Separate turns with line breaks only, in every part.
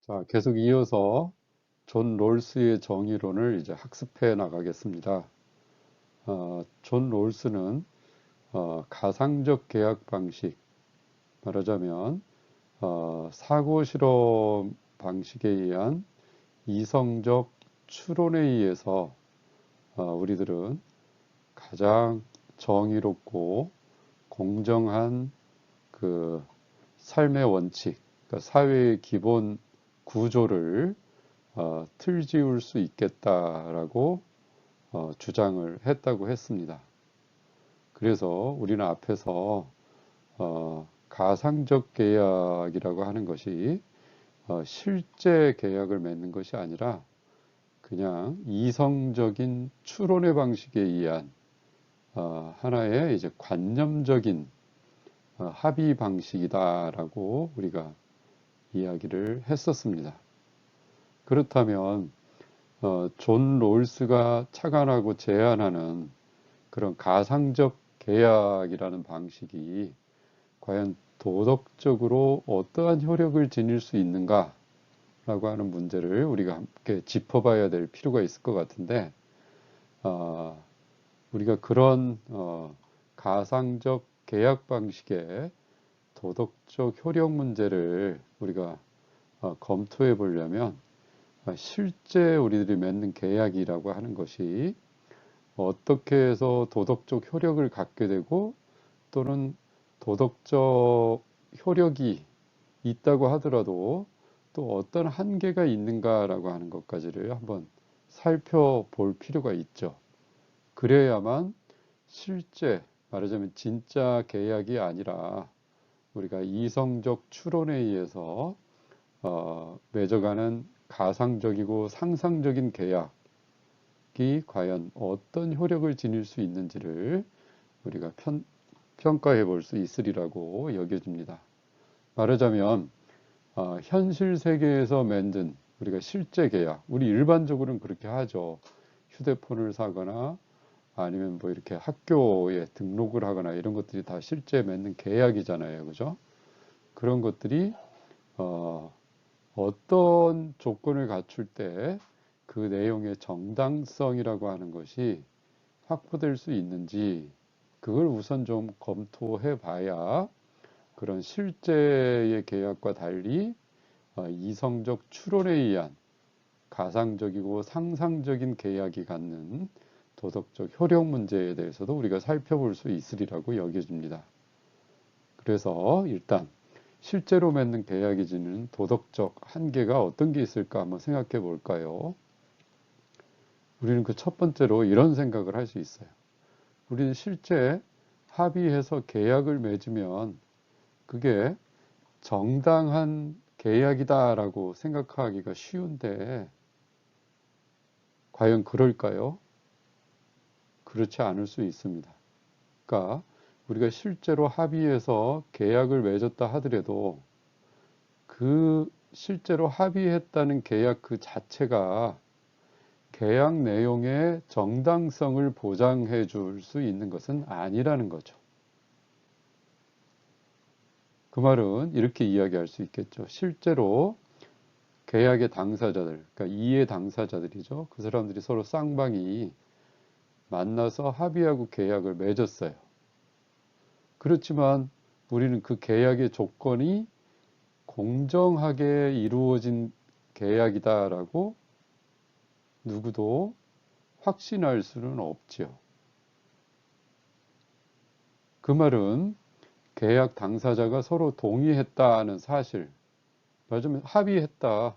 자, 계속 이어서 존 롤스의 정의론을 이제 학습해 나가겠습니다. 존 롤스는 가상적 계약 방식, 말하자면 사고 실험 방식에 의한 이성적 추론에 의해서 우리들은 가장 정의롭고 공정한 그 삶의 원칙, 그러니까 사회의 기본 구조를 틀지을 수 있겠다라고 주장을 했다고 했습니다. 그래서 우리는 앞에서 가상적 계약이라고 하는 것이 실제 계약을 맺는 것이 아니라 그냥 이성적인 추론의 방식에 의한 하나의 이제 관념적인 합의 방식이다라고 우리가 이야기를 했었습니다. 그렇다면 존 롤스가 착안하고 제안하는 그런 가상적 계약이라는 방식이 과연 도덕적으로 어떠한 효력을 지닐 수 있는가라고 하는 문제를 우리가 함께 짚어봐야 될 필요가 있을 것 같은데, 우리가 그런 가상적 계약 방식의 도덕적 효력 문제를 우리가 검토해 보려면 실제 우리들이 맺는 계약이라고 하는 것이 어떻게 해서 도덕적 효력을 갖게 되고 또는 도덕적 효력이 있다고 하더라도 또 어떤 한계가 있는가라고 하는 것까지를 한번 살펴볼 필요가 있죠. 그래야만 실제 말하자면 진짜 계약이 아니라 우리가 이성적 추론에 의해서 맺어가는 가상적이고 상상적인 계약이 과연 어떤 효력을 지닐 수 있는지를 우리가 평가해 볼 수 있으리라고 여겨집니다. 말하자면 현실 세계에서 맺는 우리가 실제 계약, 우리 일반적으로는 그렇게 하죠. 휴대폰을 사거나 아니면 뭐 이렇게 학교에 등록을 하거나 이런 것들이 다 실제 맺는 계약이잖아요. 그죠? 그런 것들이 어떤 조건을 갖출 때 그 내용의 정당성이라고 하는 것이 확보될 수 있는지 그걸 우선 좀 검토해 봐야 그런 실제의 계약과 달리 이성적 추론에 의한 가상적이고 상상적인 계약이 갖는 도덕적 효력 문제에 대해서도 우리가 살펴볼 수 있으리라고 여겨집니다. 그래서 일단 실제로 맺는 계약이 지닌 도덕적 한계가 어떤 게 있을까 한번 생각해 볼까요? 우리는 그 첫 번째로 이런 생각을 할 수 있어요. 우리는 실제 합의해서 계약을 맺으면 그게 정당한 계약이다라고 생각하기가 쉬운데 과연 그럴까요? 그렇지 않을 수 있습니다. 그러니까 우리가 실제로 합의해서 계약을 맺었다 하더라도 그 실제로 합의했다는 계약 그 자체가 계약 내용의 정당성을 보장해 줄 수 있는 것은 아니라는 거죠. 그 말은 이렇게 이야기할 수 있겠죠. 실제로 계약의 당사자들, 그러니까 이해 당사자들이죠. 그 사람들이 서로 쌍방이 만나서 합의하고 계약을 맺었어요. 그렇지만 우리는 그 계약의 조건이 공정하게 이루어진 계약이다라고 누구도 확신할 수는 없지요. 그 말은 계약 당사자가 서로 동의했다는 사실, 말하자면 합의했다.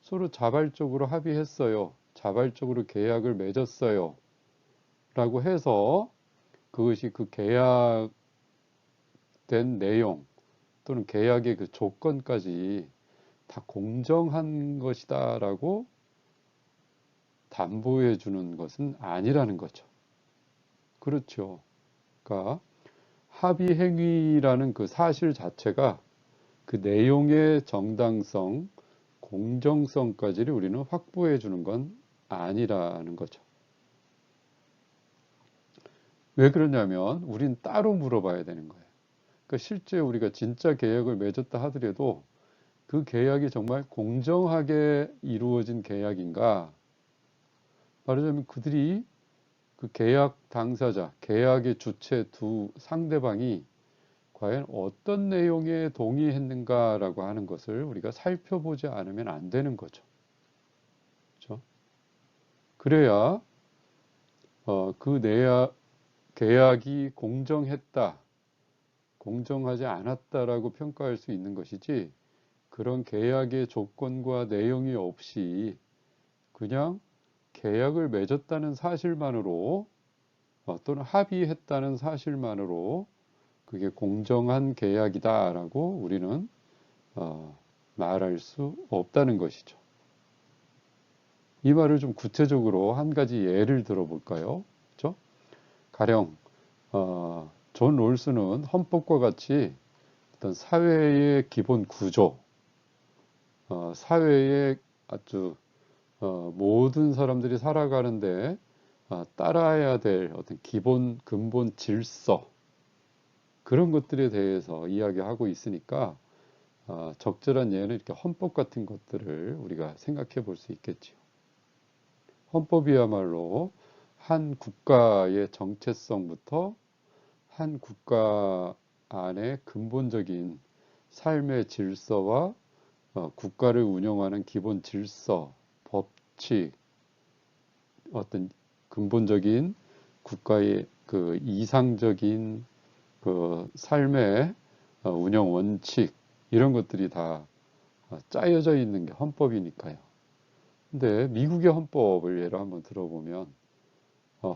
서로 자발적으로 합의했어요. 자발적으로 계약을 맺었어요. 라고 해서 그것이 그 계약된 내용 또는 계약의 그 조건까지 다 공정한 것이다라고 담보해 주는 것은 아니라는 거죠. 그렇죠. 그러니까 합의 행위라는 그 사실 자체가 그 내용의 정당성, 공정성까지를 우리는 확보해 주는 건 아니라는 거죠. 왜 그러냐면 우린 따로 물어봐야 되는 거예요. 그러니까 실제 우리가 진짜 계약을 맺었다 하더라도 그 계약이 정말 공정하게 이루어진 계약인가? 말하자면 그들이 그 계약 당사자, 계약의 주체 두 상대방이 과연 어떤 내용에 동의했는가라고 하는 것을 우리가 살펴보지 않으면 안 되는 거죠. 그렇죠? 그래야 그 계약이 공정했다, 공정하지 않았다라고 평가할 수 있는 것이지, 그런 계약의 조건과 내용이 없이 그냥 계약을 맺었다는 사실만으로 또는 합의했다는 사실만으로 그게 공정한 계약이다라고 우리는 말할 수 없다는 것이죠. 이 말을 좀 구체적으로 한 가지 예를 들어볼까요? 그렇죠? 가령 존 롤스는 헌법과 같이 어떤 사회의 기본 구조, 사회의 아주 모든 사람들이 살아가는데 따라야 될 어떤 기본 근본 질서, 그런 것들에 대해서 이야기하고 있으니까 적절한 예는 이렇게 헌법 같은 것들을 우리가 생각해 볼 수 있겠지요. 헌법이야말로 한 국가의 정체성부터 한 국가 안에 근본적인 삶의 질서와 국가를 운영하는 기본 질서, 법칙, 어떤 근본적인 국가의 그 이상적인 그 삶의 운영 원칙, 이런 것들이 다 짜여져 있는 게 헌법이니까요. 근데 미국의 헌법을 예로 한번 들어보면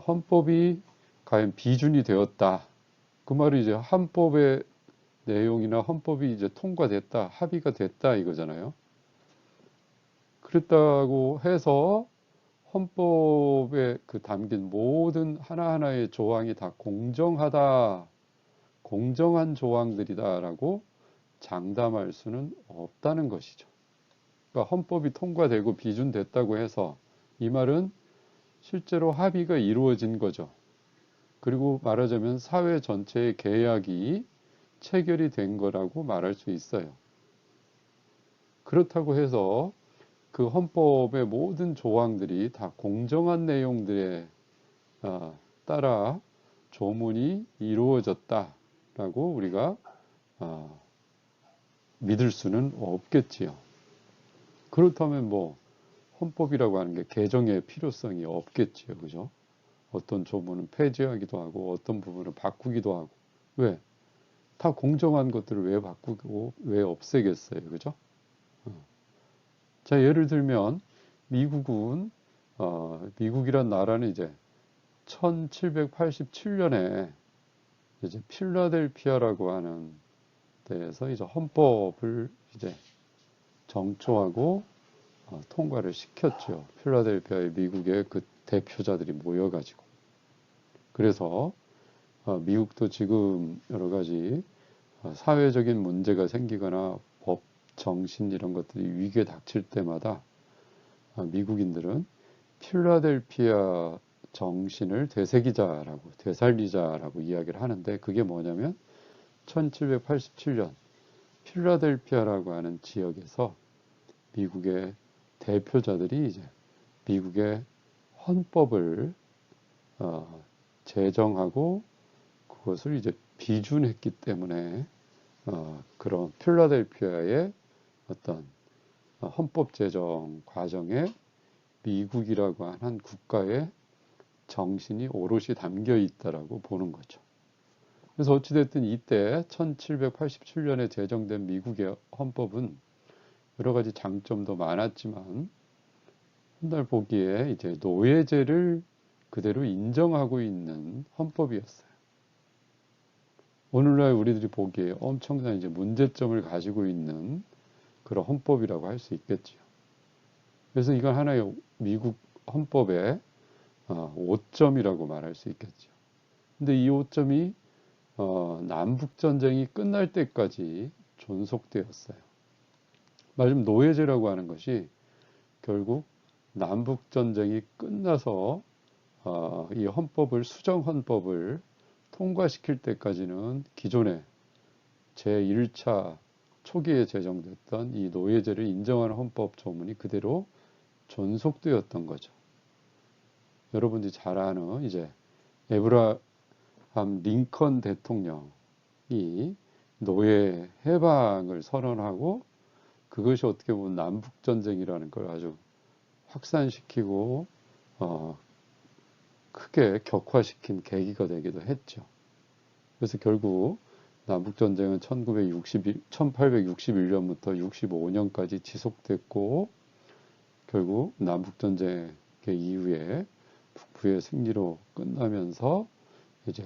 헌법이 과연 비준이 되었다. 그 말은 이제 헌법의 내용이나 헌법이 이제 통과됐다, 합의가 됐다 이거잖아요. 그랬다고 해서 헌법에 그 담긴 모든 하나하나의 조항이 다 공정하다, 공정한 조항들이다라고 장담할 수는 없다는 것이죠. 그러니까 헌법이 통과되고 비준됐다고 해서 이 말은 실제로 합의가 이루어진 거죠. 그리고 말하자면 사회 전체의 계약이 체결이 된 거라고 말할 수 있어요. 그렇다고 해서 그 헌법의 모든 조항들이 다 공정한 내용들에 따라 조문이 이루어졌다라고 우리가 믿을 수는 없겠지요. 그렇다면 뭐 헌법이라고 하는 게 개정의 필요성이 없겠지요. 그죠? 어떤 조문은 폐지하기도 하고 어떤 부분은 바꾸기도 하고. 왜? 다 공정한 것들을 왜 바꾸고 왜 없애겠어요. 그죠? 자, 예를 들면 미국이란 나라는 이제 1787년에 이제 필라델피아라고 하는 데에서 이제 헌법을 이제 정초하고 통과를 시켰죠. 필라델피아의 미국의 그 대표자들이 모여가지고. 그래서 미국도 지금 여러 가지 사회적인 문제가 생기거나 법, 정신 이런 것들이 위기에 닥칠 때마다 미국인들은 필라델피아 정신을 되새기자라고, 되살리자라고 이야기를 하는데, 그게 뭐냐면 1787년 필라델피아라고 하는 지역에서 미국의 대표자들이 이제 미국의 헌법을 제정하고 그것을 이제 비준했기 때문에 그런 필라델피아의 어떤 헌법 제정 과정에 미국이라고 하는 국가의 정신이 오롯이 담겨 있다라고 보는 거죠. 그래서 어찌됐든 이때 1787년에 제정된 미국의 헌법은 여러 가지 장점도 많았지만 훗날 보기에 이제 노예제를 그대로 인정하고 있는 헌법이었어요. 오늘날 우리들이 보기에 엄청난 이제 문제점을 가지고 있는 그런 헌법이라고 할 수 있겠지요. 그래서 이건 하나의 미국 헌법의 오점이라고 말할 수 있겠죠. 근데 이 오점이 남북 전쟁이 끝날 때까지 존속되었어요. 말하자면 노예제라고 하는 것이 결국 남북 전쟁이 끝나서 이 헌법을, 수정 헌법을 통과시킬 때까지는 기존의 제1차 초기에 제정됐던 이 노예제를 인정하는 헌법 조문이 그대로 존속되었던 거죠. 여러분들이 잘 아는 이제 에브라함 링컨 대통령이 노예 해방을 선언하고 그것이 어떻게 보면 남북전쟁이라는 걸 아주 확산시키고 크게 격화시킨 계기가 되기도 했죠. 그래서 결국 남북전쟁은 1861년부터 65년까지 지속됐고 결국 남북전쟁 이후에 북부의 승리로 끝나면서 이제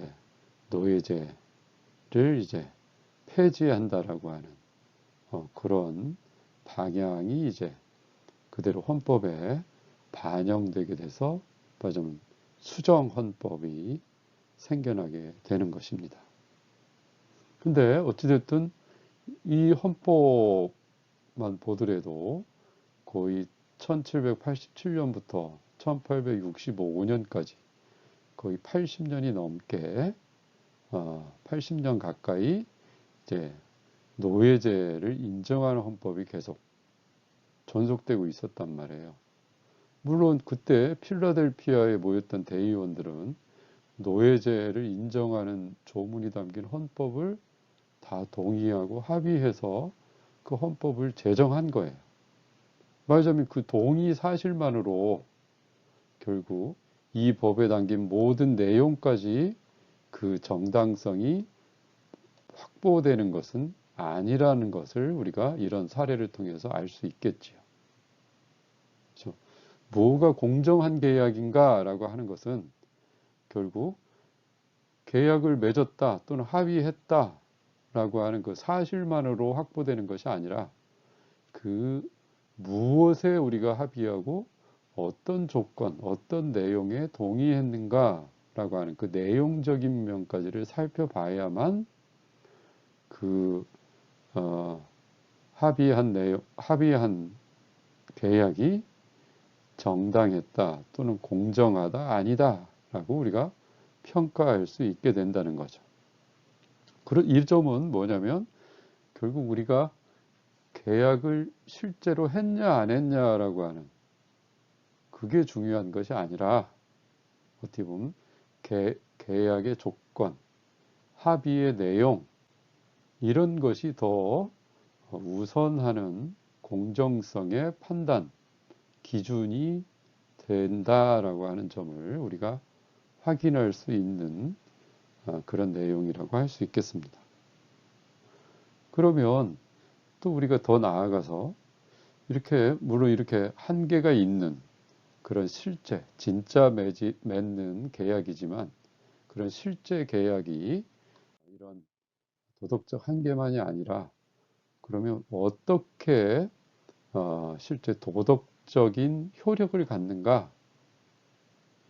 노예제를 이제 폐지한다라고 하는 그런 방향이 이제 그대로 헌법에 반영되게 돼서 말하자면 수정 헌법이 생겨나게 되는 것입니다. 근데 어찌됐든 이 헌법만 보더라도 거의 1787년부터 1865년까지 거의 80년이 넘게 80년 가까이 이제 노예제를 인정하는 헌법이 계속 존속되고 있었단 말이에요. 물론 그때 필라델피아에 모였던 대의원들은 노예제를 인정하는 조문이 담긴 헌법을 다 동의하고 합의해서 그 헌법을 제정한 거예요. 말하자면 그 동의 사실만으로 결국 이 법에 담긴 모든 내용까지 그 정당성이 확보되는 것은 아니라는 것을 우리가 이런 사례를 통해서 알 수 있겠지요. 그렇죠? 뭐가 공정한 계약인가라고 하는 것은 결국 계약을 맺었다 또는 합의했다라고 하는 그 사실만으로 확보되는 것이 아니라 그 무엇에 우리가 합의하고 어떤 조건, 어떤 내용에 동의했는가라고 하는 그 내용적인 면까지를 살펴봐야만 그 합의한 계약이 정당했다 또는 공정하다 아니다라고 우리가 평가할 수 있게 된다는 거죠. 이 점은 뭐냐면 결국 우리가 계약을 실제로 했냐 안 했냐라고 하는 그게 중요한 것이 아니라 어떻게 보면 계약의 조건, 합의의 내용 이런 것이 더 우선하는 공정성의 판단 기준이 된다라고 하는 점을 우리가 확인할 수 있는 그런 내용이라고 할 수 있겠습니다. 그러면 또 우리가 더 나아가서 이렇게 물론 이렇게 한계가 있는 그런 실제 진짜 맺는 계약이지만 그런 실제 계약이 이런 도덕적 한계만이 아니라 그러면 어떻게 실제 도덕적인 효력을 갖는가?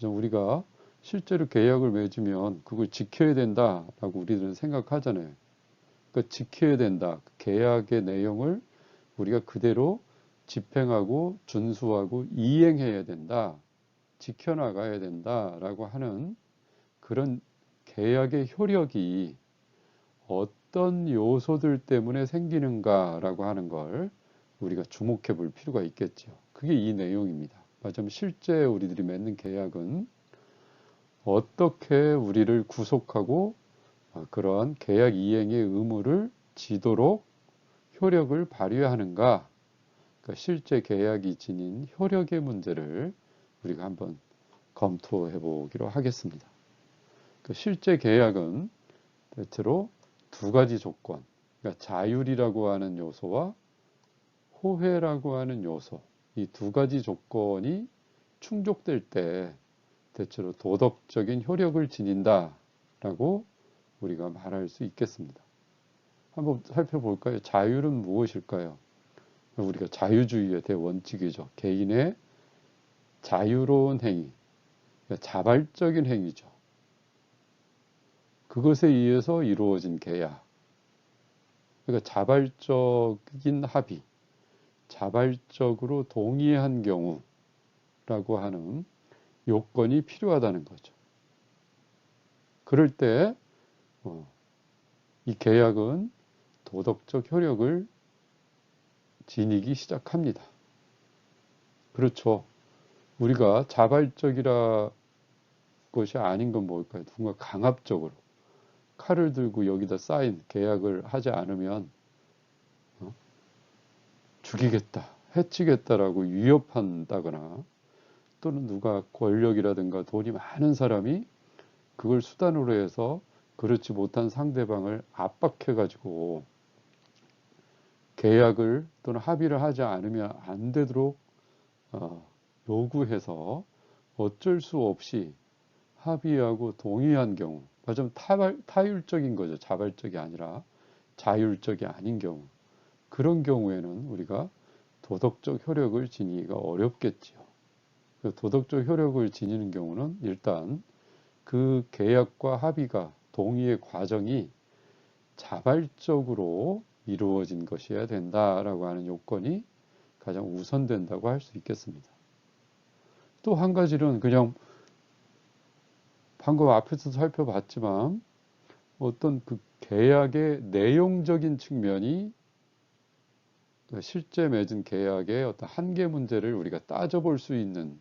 우리가 실제로 계약을 맺으면 그걸 지켜야 된다라고 우리들은 생각하잖아요. 그러니까 지켜야 된다. 계약의 내용을 우리가 그대로 집행하고 준수하고 이행해야 된다. 지켜나가야 된다라고 하는 그런 계약의 효력이 어떤 요소들 때문에 생기는가라고 하는 걸 우리가 주목해 볼 필요가 있겠죠. 그게 이 내용입니다. 맞으면 실제 우리들이 맺는 계약은 어떻게 우리를 구속하고 그러한 계약 이행의 의무를 지도록 효력을 발휘하는가? 그러니까 실제 계약이 지닌 효력의 문제를 우리가 한번 검토해 보기로 하겠습니다. 실제 계약은 대체로 두 가지 조건, 그러니까 자율이라고 하는 요소와 호혜라고 하는 요소, 이 두 가지 조건이 충족될 때 대체로 도덕적인 효력을 지닌다라고 우리가 말할 수 있겠습니다. 한번 살펴볼까요? 자율은 무엇일까요? 우리가 자유주의의 대원칙이죠. 개인의 자유로운 행위, 그러니까 자발적인 행위죠. 그것에 의해서 이루어진 계약. 그러니까 자발적인 합의, 자발적으로 동의한 경우라고 하는 요건이 필요하다는 거죠. 그럴 때 이 계약은 도덕적 효력을 지니기 시작합니다. 그렇죠. 우리가 자발적이라 것이 아닌 건 뭘까요? 누군가 강압적으로 칼을 들고 여기다 사인 계약을 하지 않으면 죽이겠다, 해치겠다라고 위협한다거나 또는 누가 권력이라든가 돈이 많은 사람이 그걸 수단으로 해서 그렇지 못한 상대방을 압박해가지고 계약을 또는 합의를 하지 않으면 안 되도록 요구해서 어쩔 수 없이 합의하고 동의한 경우, 좀 타율적인 거죠. 자발적이 아니라 자율적이 아닌 경우. 그런 경우에는 우리가 도덕적 효력을 지니기가 어렵겠지요. 그 도덕적 효력을 지니는 경우는 일단 그 계약과 합의가 동의의 과정이 자발적으로 이루어진 것이어야 된다라고 하는 요건이 가장 우선된다고 할 수 있겠습니다. 또 한 가지는 그냥 방금 앞에서 살펴봤지만 어떤 그 계약의 내용적인 측면이 실제 맺은 계약의 어떤 한계 문제를 우리가 따져볼 수 있는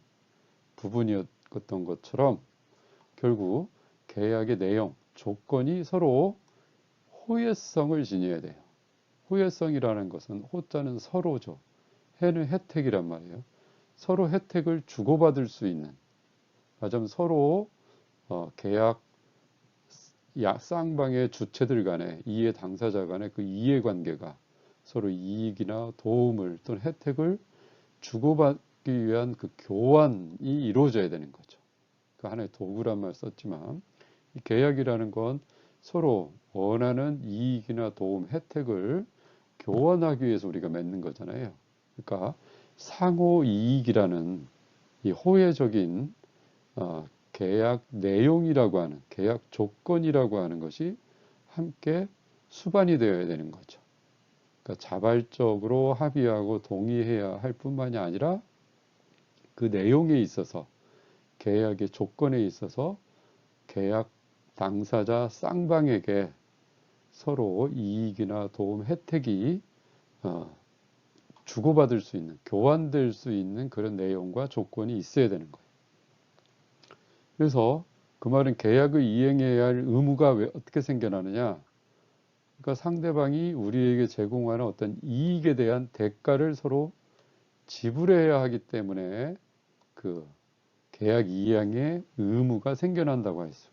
부분이었던 것처럼 결국 계약의 내용, 조건이 서로 호혜성을 지녀야 돼요. 호혜성이라는 것은 호자는 서로죠. 해는 혜택이란 말이에요. 서로 혜택을 주고받을 수 있는, 말하자면 서로 계약 쌍방의 주체들 간의 이해 당사자 간의 그 이해관계가 서로 이익이나 도움을 또는 혜택을 주고받기 위한 그 교환이 이루어져야 되는 거죠. 그 하나의 도구란 말 썼지만 이 계약이라는 건 서로 원하는 이익이나 도움, 혜택을 교환하기 위해서 우리가 맺는 거잖아요. 그러니까 상호 이익이라는 이 호혜적인 계약 내용이라고 하는 계약 조건이라고 하는 것이 함께 수반이 되어야 되는 거죠. 그러니까 자발적으로 합의하고 동의해야 할 뿐만이 아니라 그 내용에 있어서 계약의 조건에 있어서 계약 당사자 쌍방에게 서로 이익이나 도움, 혜택이 주고받을 수 있는, 교환될 수 있는 그런 내용과 조건이 있어야 되는 거예요. 그래서 그 말은 계약을 이행해야 할 의무가 왜 어떻게 생겨나느냐? 그러니까 상대방이 우리에게 제공하는 어떤 이익에 대한 대가를 서로 지불해야 하기 때문에 그 계약 이행의 의무가 생겨난다고 할 수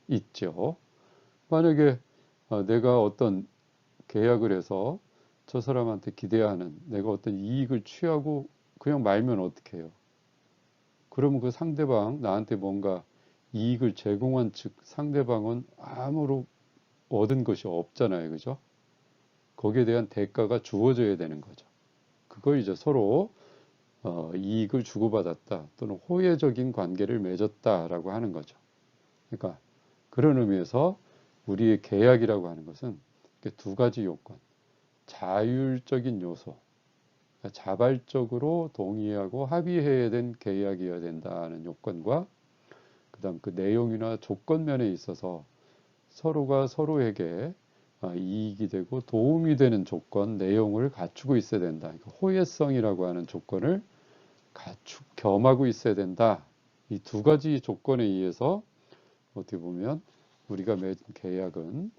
있죠. 만약에 내가 어떤 계약을 해서 저 사람한테 기대하는 내가 어떤 이익을 취하고 그냥 말면 어떻게 해요? 그러면 그 상대방 나한테 뭔가 이익을 제공한 측 상대방은 아무로 얻은 것이 없잖아요. 그죠? 거기에 대한 대가가 주어져야 되는 거죠. 그걸 이제 서로 이익을 주고받았다 또는 호혜적인 관계를 맺었다라고 하는 거죠. 그러니까 그런 의미에서 우리의 계약이라고 하는 것은 두 가지 요건, 자율적인 요소, 자발적으로 동의하고 합의해야 된 계약이어야 된다는 요건과 그다음 그 내용이나 조건면에 있어서 서로가 서로에게 이익이 되고 도움이 되는 조건, 내용을 갖추고 있어야 된다. 호혜성이라고 하는 조건을 겸하고 있어야 된다. 이 두 가지 조건에 의해서 어떻게 보면 우리가 맺은 계약은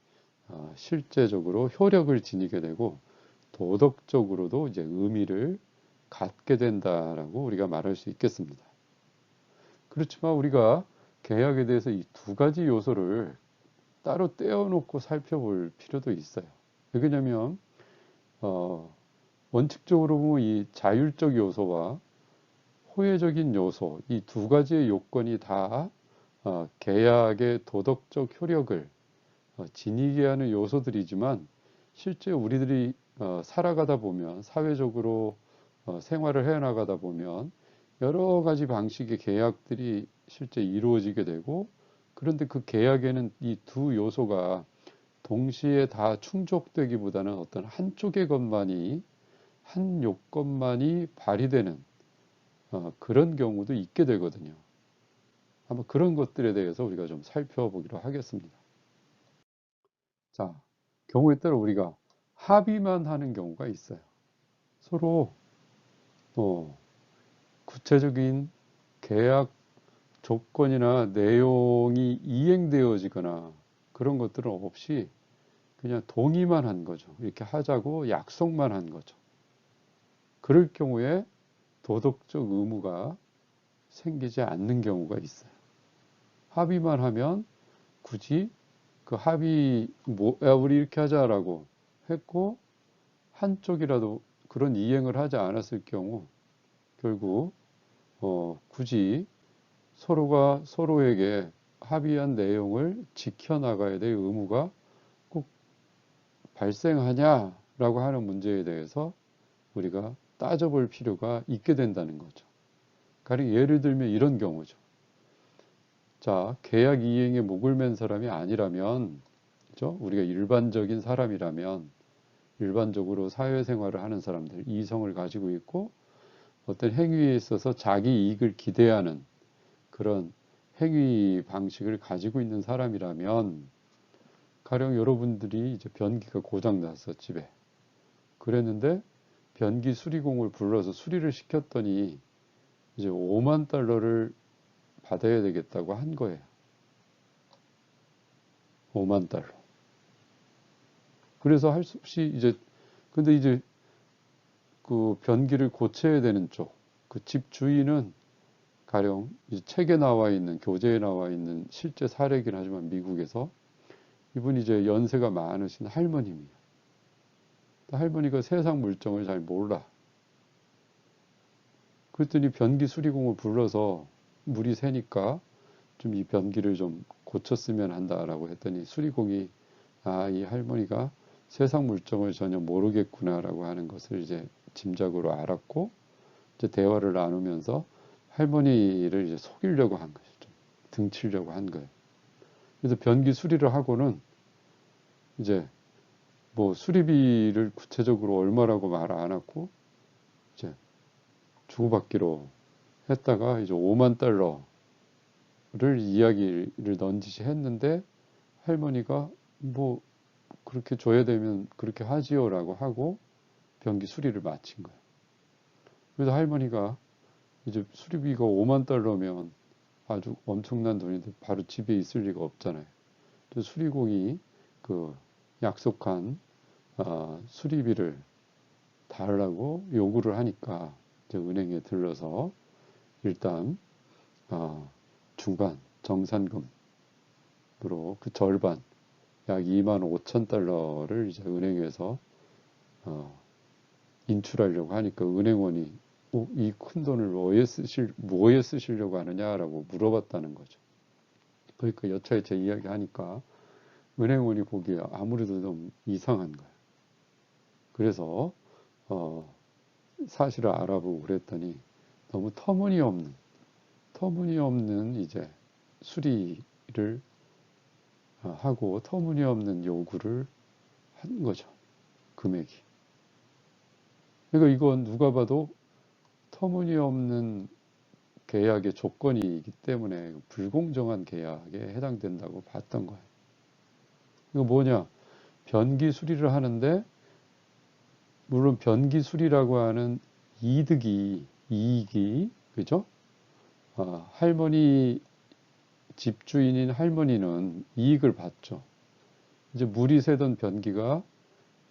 실제적으로 효력을 지니게 되고 도덕적으로도 이제 의미를 갖게 된다라고 우리가 말할 수 있겠습니다. 그렇지만 우리가 계약에 대해서 이 두 가지 요소를 따로 떼어놓고 살펴볼 필요도 있어요. 왜냐하면 원칙적으로 보면 이 자율적 요소와 호혜적인 요소, 이 두 가지의 요건이 다 계약의 도덕적 효력을 지니게 하는 요소들이지만 실제 우리들이 살아가다 보면 사회적으로 생활을 해나가다 보면 여러 가지 방식의 계약들이 실제 이루어지게 되고 그런데 그 계약에는 이 두 요소가 동시에 다 충족되기보다는 어떤 한쪽의 것만이 한 요건만이 발휘되는 그런 경우도 있게 되거든요. 한번 그런 것들에 대해서 우리가 좀 살펴보기로 하겠습니다. 자, 경우에 따라 우리가 합의만 하는 경우가 있어요. 서로 구체적인 계약 조건이나 내용이 이행되어지거나 그런 것들은 없이 그냥 동의만 한 거죠. 이렇게 하자고 약속만 한 거죠. 그럴 경우에 도덕적 의무가 생기지 않는 경우가 있어요. 합의만 하면 굳이 그 합의, 야, 우리 이렇게 하자라고 했고, 한쪽이라도 그런 이행을 하지 않았을 경우, 결국, 굳이 서로가 서로에게 합의한 내용을 지켜나가야 될 의무가 꼭 발생하냐라고 하는 문제에 대해서 우리가 따져볼 필요가 있게 된다는 거죠. 가령 예를 들면 이런 경우죠. 자, 계약 이행에 목을 맨 사람이 아니라면, 그죠? 우리가 일반적인 사람이라면, 일반적으로 사회생활을 하는 사람들, 이성을 가지고 있고, 어떤 행위에 있어서 자기 이익을 기대하는 그런 행위 방식을 가지고 있는 사람이라면, 가령 여러분들이 이제 변기가 고장났어, 집에. 그랬는데, 변기 수리공을 불러서 수리를 시켰더니, 이제 5만 달러를 받아야 되겠다고 한 거예요. 5만 달러. 그래서 할 수 없이 이제, 근데 이제 그 변기를 고쳐야 되는 쪽, 그 집 주인은 가령 이제 책에 나와 있는, 교재에 나와 있는 실제 사례이긴 하지만 미국에서 이분이 이제 연세가 많으신 할머님이에요. 할머니가 세상 물정을 잘 몰라. 그랬더니 변기 수리공을 불러서 물이 새니까 좀 이 변기를 좀 고쳤으면 한다라고 했더니 수리공이 아, 이 할머니가 세상 물정을 전혀 모르겠구나라고 하는 것을 이제 짐작으로 알았고 이제 대화를 나누면서 할머니를 이제 속이려고 한 것이죠. 등치려고 한 거예요. 그래서 변기 수리를 하고는 이제 뭐 수리비를 구체적으로 얼마라고 말 안 하고 이제 주고받기로 했다가 이제 5만 달러를 이야기를 넌지시 했는데 할머니가 뭐 그렇게 줘야 되면 그렇게 하지요라고 하고 변기 수리를 마친 거예요. 그래서 할머니가 이제 수리비가 5만 달러면 아주 엄청난 돈인데 바로 집에 있을 리가 없잖아요. 그래서 수리공이 그 약속한 수리비를 달라고 요구를 하니까 이제 은행에 들러서 일단 중간 정산금으로 그 절반 약 2만 5천 달러를 이제 은행에서 인출하려고 하니까 은행원이 이 큰 돈을 뭐에 쓰시려고 하느냐라고 물어봤다는 거죠. 그러니까 여차여차 이야기하니까 은행원이 보기에 아무래도 좀 이상한 거예요. 그래서 사실을 알아보고 그랬더니 너무 터무니없는 이제 수리를 하고 터무니없는 요구를 한 거죠. 금액이. 그러니까 이건 누가 봐도 터무니없는 계약의 조건이기 때문에 불공정한 계약에 해당된다고 봤던 거예요. 이거 뭐냐? 변기 수리를 하는데 물론 변기 수리라고 하는 이익이 그죠? 할머니 집주인인 할머니는 이익을 봤죠. 이제 물이 새던 변기가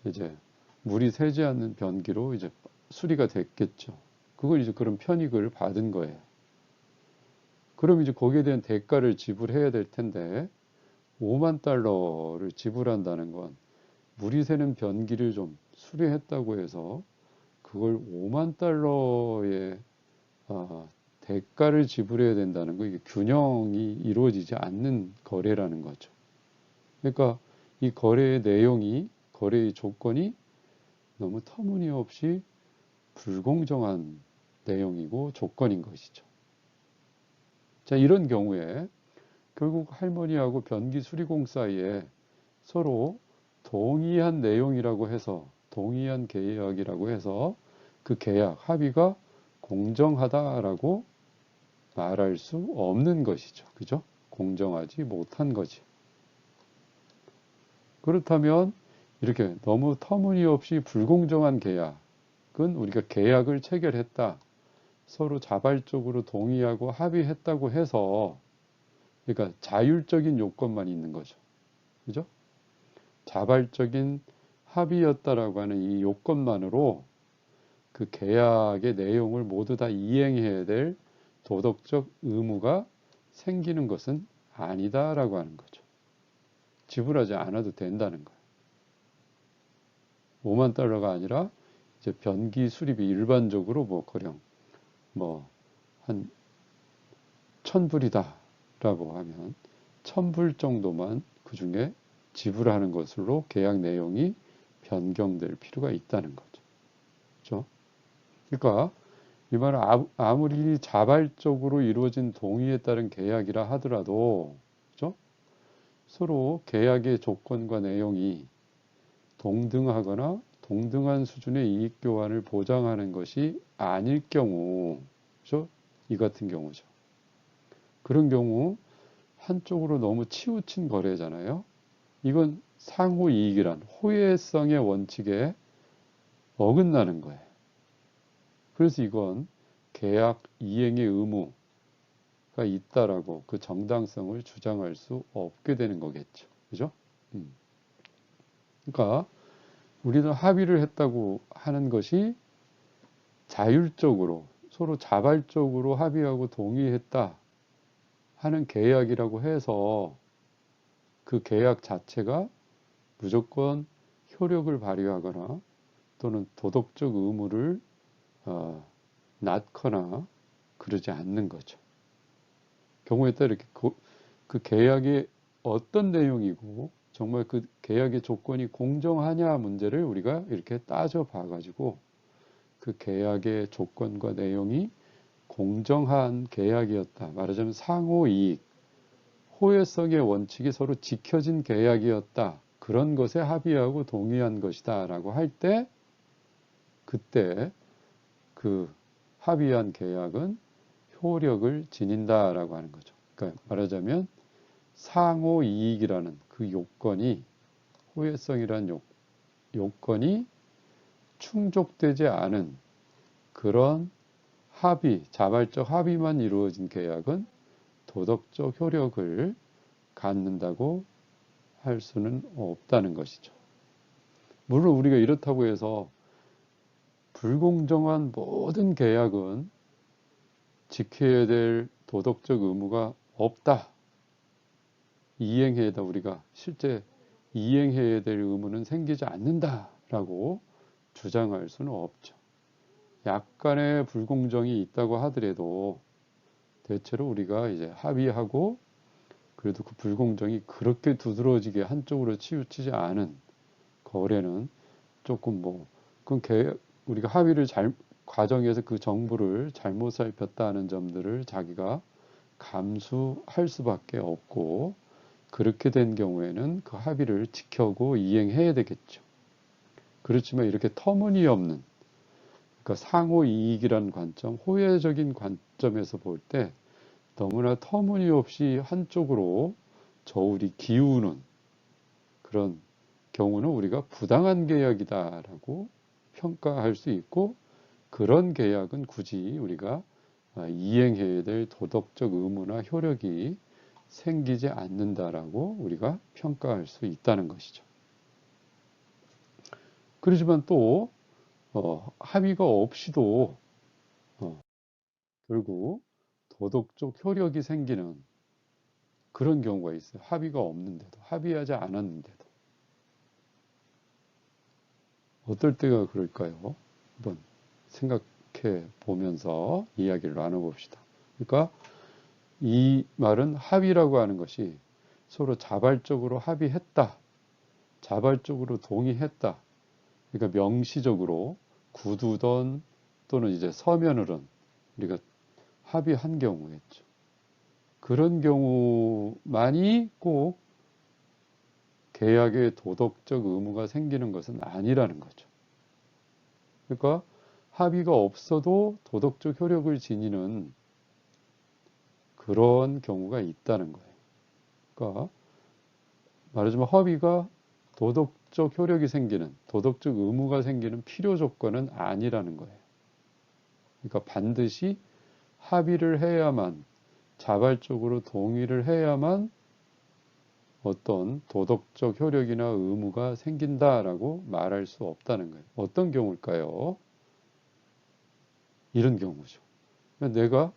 이제 물이 새지 않는 변기로 이제 수리가 됐겠죠. 그걸 이제 그런 편익을 받은 거예요. 그럼 이제 거기에 대한 대가를 지불해야 될 텐데 5만 달러를 지불한다는 건 물이 새는 변기를 좀 수리했다고 해서 그걸 5만 달러의 대가를 지불해야 된다는 거 이게 균형이 이루어지지 않는 거래라는 거죠. 그러니까 이 거래의 내용이 거래의 조건이 너무 터무니없이 불공정한 내용이고 조건인 것이죠. 자, 이런 경우에 결국 할머니하고 변기 수리공 사이에 서로 동의한 내용이라고 해서 동의한 계약이라고 해서 그 계약 합의가 공정하다라고 말할 수 없는 것이죠. 그죠? 공정하지 못한 거지. 그렇다면 이렇게 너무 터무니없이 불공정한 계약 우리가 계약을 체결했다. 서로 자발적으로 동의하고 합의했다고 해서 그러니까 자율적인 요건만 있는 거죠. 그죠? 자발적인 합의였다라고 하는 이 요건만으로 그 계약의 내용을 모두 다 이행해야 될 도덕적 의무가 생기는 것은 아니다라고 하는 거죠. 지불하지 않아도 된다는 거예요. 5만 달러가 아니라 이제 변기 수리비 일반적으로 거령 한 1,000불이다라고 하면 1,000불 정도만 그 중에 지불하는 것으로 계약 내용이 변경될 필요가 있다는 거죠. 그렇죠? 그러니까 이 말은 아무리 자발적으로 이루어진 동의에 따른 계약이라 하더라도 그렇죠? 서로 계약의 조건과 내용이 동등하거나 동등한 수준의 이익 교환을 보장하는 것이 아닐 경우, 그렇죠? 이 같은 경우죠. 그런 경우 한쪽으로 너무 치우친 거래잖아요. 이건 상호 이익이란 호혜성의 원칙에 어긋나는 거예요. 그래서 이건 계약 이행의 의무가 있다라고 그 정당성을 주장할 수 없게 되는 거겠죠. 그죠? 그러니까 우리는 합의를 했다고 하는 것이 자율적으로 서로 자발적으로 합의하고 동의했다 하는 계약이라고 해서 그 계약 자체가 무조건 효력을 발휘하거나 또는 도덕적 의무를 낳거나 그러지 않는 거죠. 경우에 따라 이렇게 그 계약의 어떤 내용이고 정말 그 계약의 조건이 공정하냐 문제를 우리가 이렇게 따져 봐가지고 그 계약의 조건과 내용이 공정한 계약이었다. 말하자면 상호이익, 호혜성의 원칙이 서로 지켜진 계약이었다. 그런 것에 합의하고 동의한 것이다. 라고 할 때, 그때 그 합의한 계약은 효력을 지닌다라고 하는 거죠. 그러니까 말하자면 상호이익이라는 그 요건이, 호혜성이라는 요건이 충족되지 않은 그런 합의, 자발적 합의만 이루어진 계약은 도덕적 효력을 갖는다고 할 수는 없다는 것이죠. 물론 우리가 이렇다고 해서 불공정한 모든 계약은 지켜야 될 도덕적 의무가 없다. 이행해야 돼 우리가 실제 이행해야 될 의무는 생기지 않는다라고 주장할 수는 없죠. 약간의 불공정이 있다고 하더라도 대체로 우리가 이제 합의하고 그래도 그 불공정이 그렇게 두드러지게 한쪽으로 치우치지 않은 거래는 조금 그건 우리가 합의를 과정에서 그 정보를 잘못 살폈다는 점들을 자기가 감수할 수밖에 없고 그렇게 된 경우에는 그 합의를 지켜고 이행해야 되겠죠. 그렇지만 이렇게 터무니없는 그러니까 상호 이익이라는 관점, 호혜적인 관점에서 볼 때 너무나 터무니없이 한쪽으로 저울이 기우는 그런 경우는 우리가 부당한 계약이다라고 평가할 수 있고 그런 계약은 굳이 우리가 이행해야 될 도덕적 의무나 효력이 생기지 않는다라고 우리가 평가할 수 있다는 것이죠. 그렇지만 또 합의가 없이도 결국 도덕적 효력이 생기는 그런 경우가 있어요. 합의가 없는데도, 합의하지 않았는데도. 어떨 때가 그럴까요? 한번 생각해 보면서 이야기를 나눠봅시다. 그러니까 이 말은 합의라고 하는 것이 서로 자발적으로 합의했다. 자발적으로 동의했다. 그러니까 명시적으로 구두든 또는 이제 서면으로는 우리가 합의한 경우겠죠. 그런 경우만이 꼭 계약의 도덕적 의무가 생기는 것은 아니라는 거죠. 그러니까 합의가 없어도 도덕적 효력을 지니는 그런 경우가 있다는 거예요. 그러니까 말하자면 합의가 도덕적 효력이 생기는, 도덕적 의무가 생기는 필요 조건은 아니라는 거예요. 그러니까 반드시 합의를 해야만, 자발적으로 동의를 해야만 어떤 도덕적 효력이나 의무가 생긴다라고 말할 수 없다는 거예요. 어떤 경우일까요? 이런 경우죠. 내가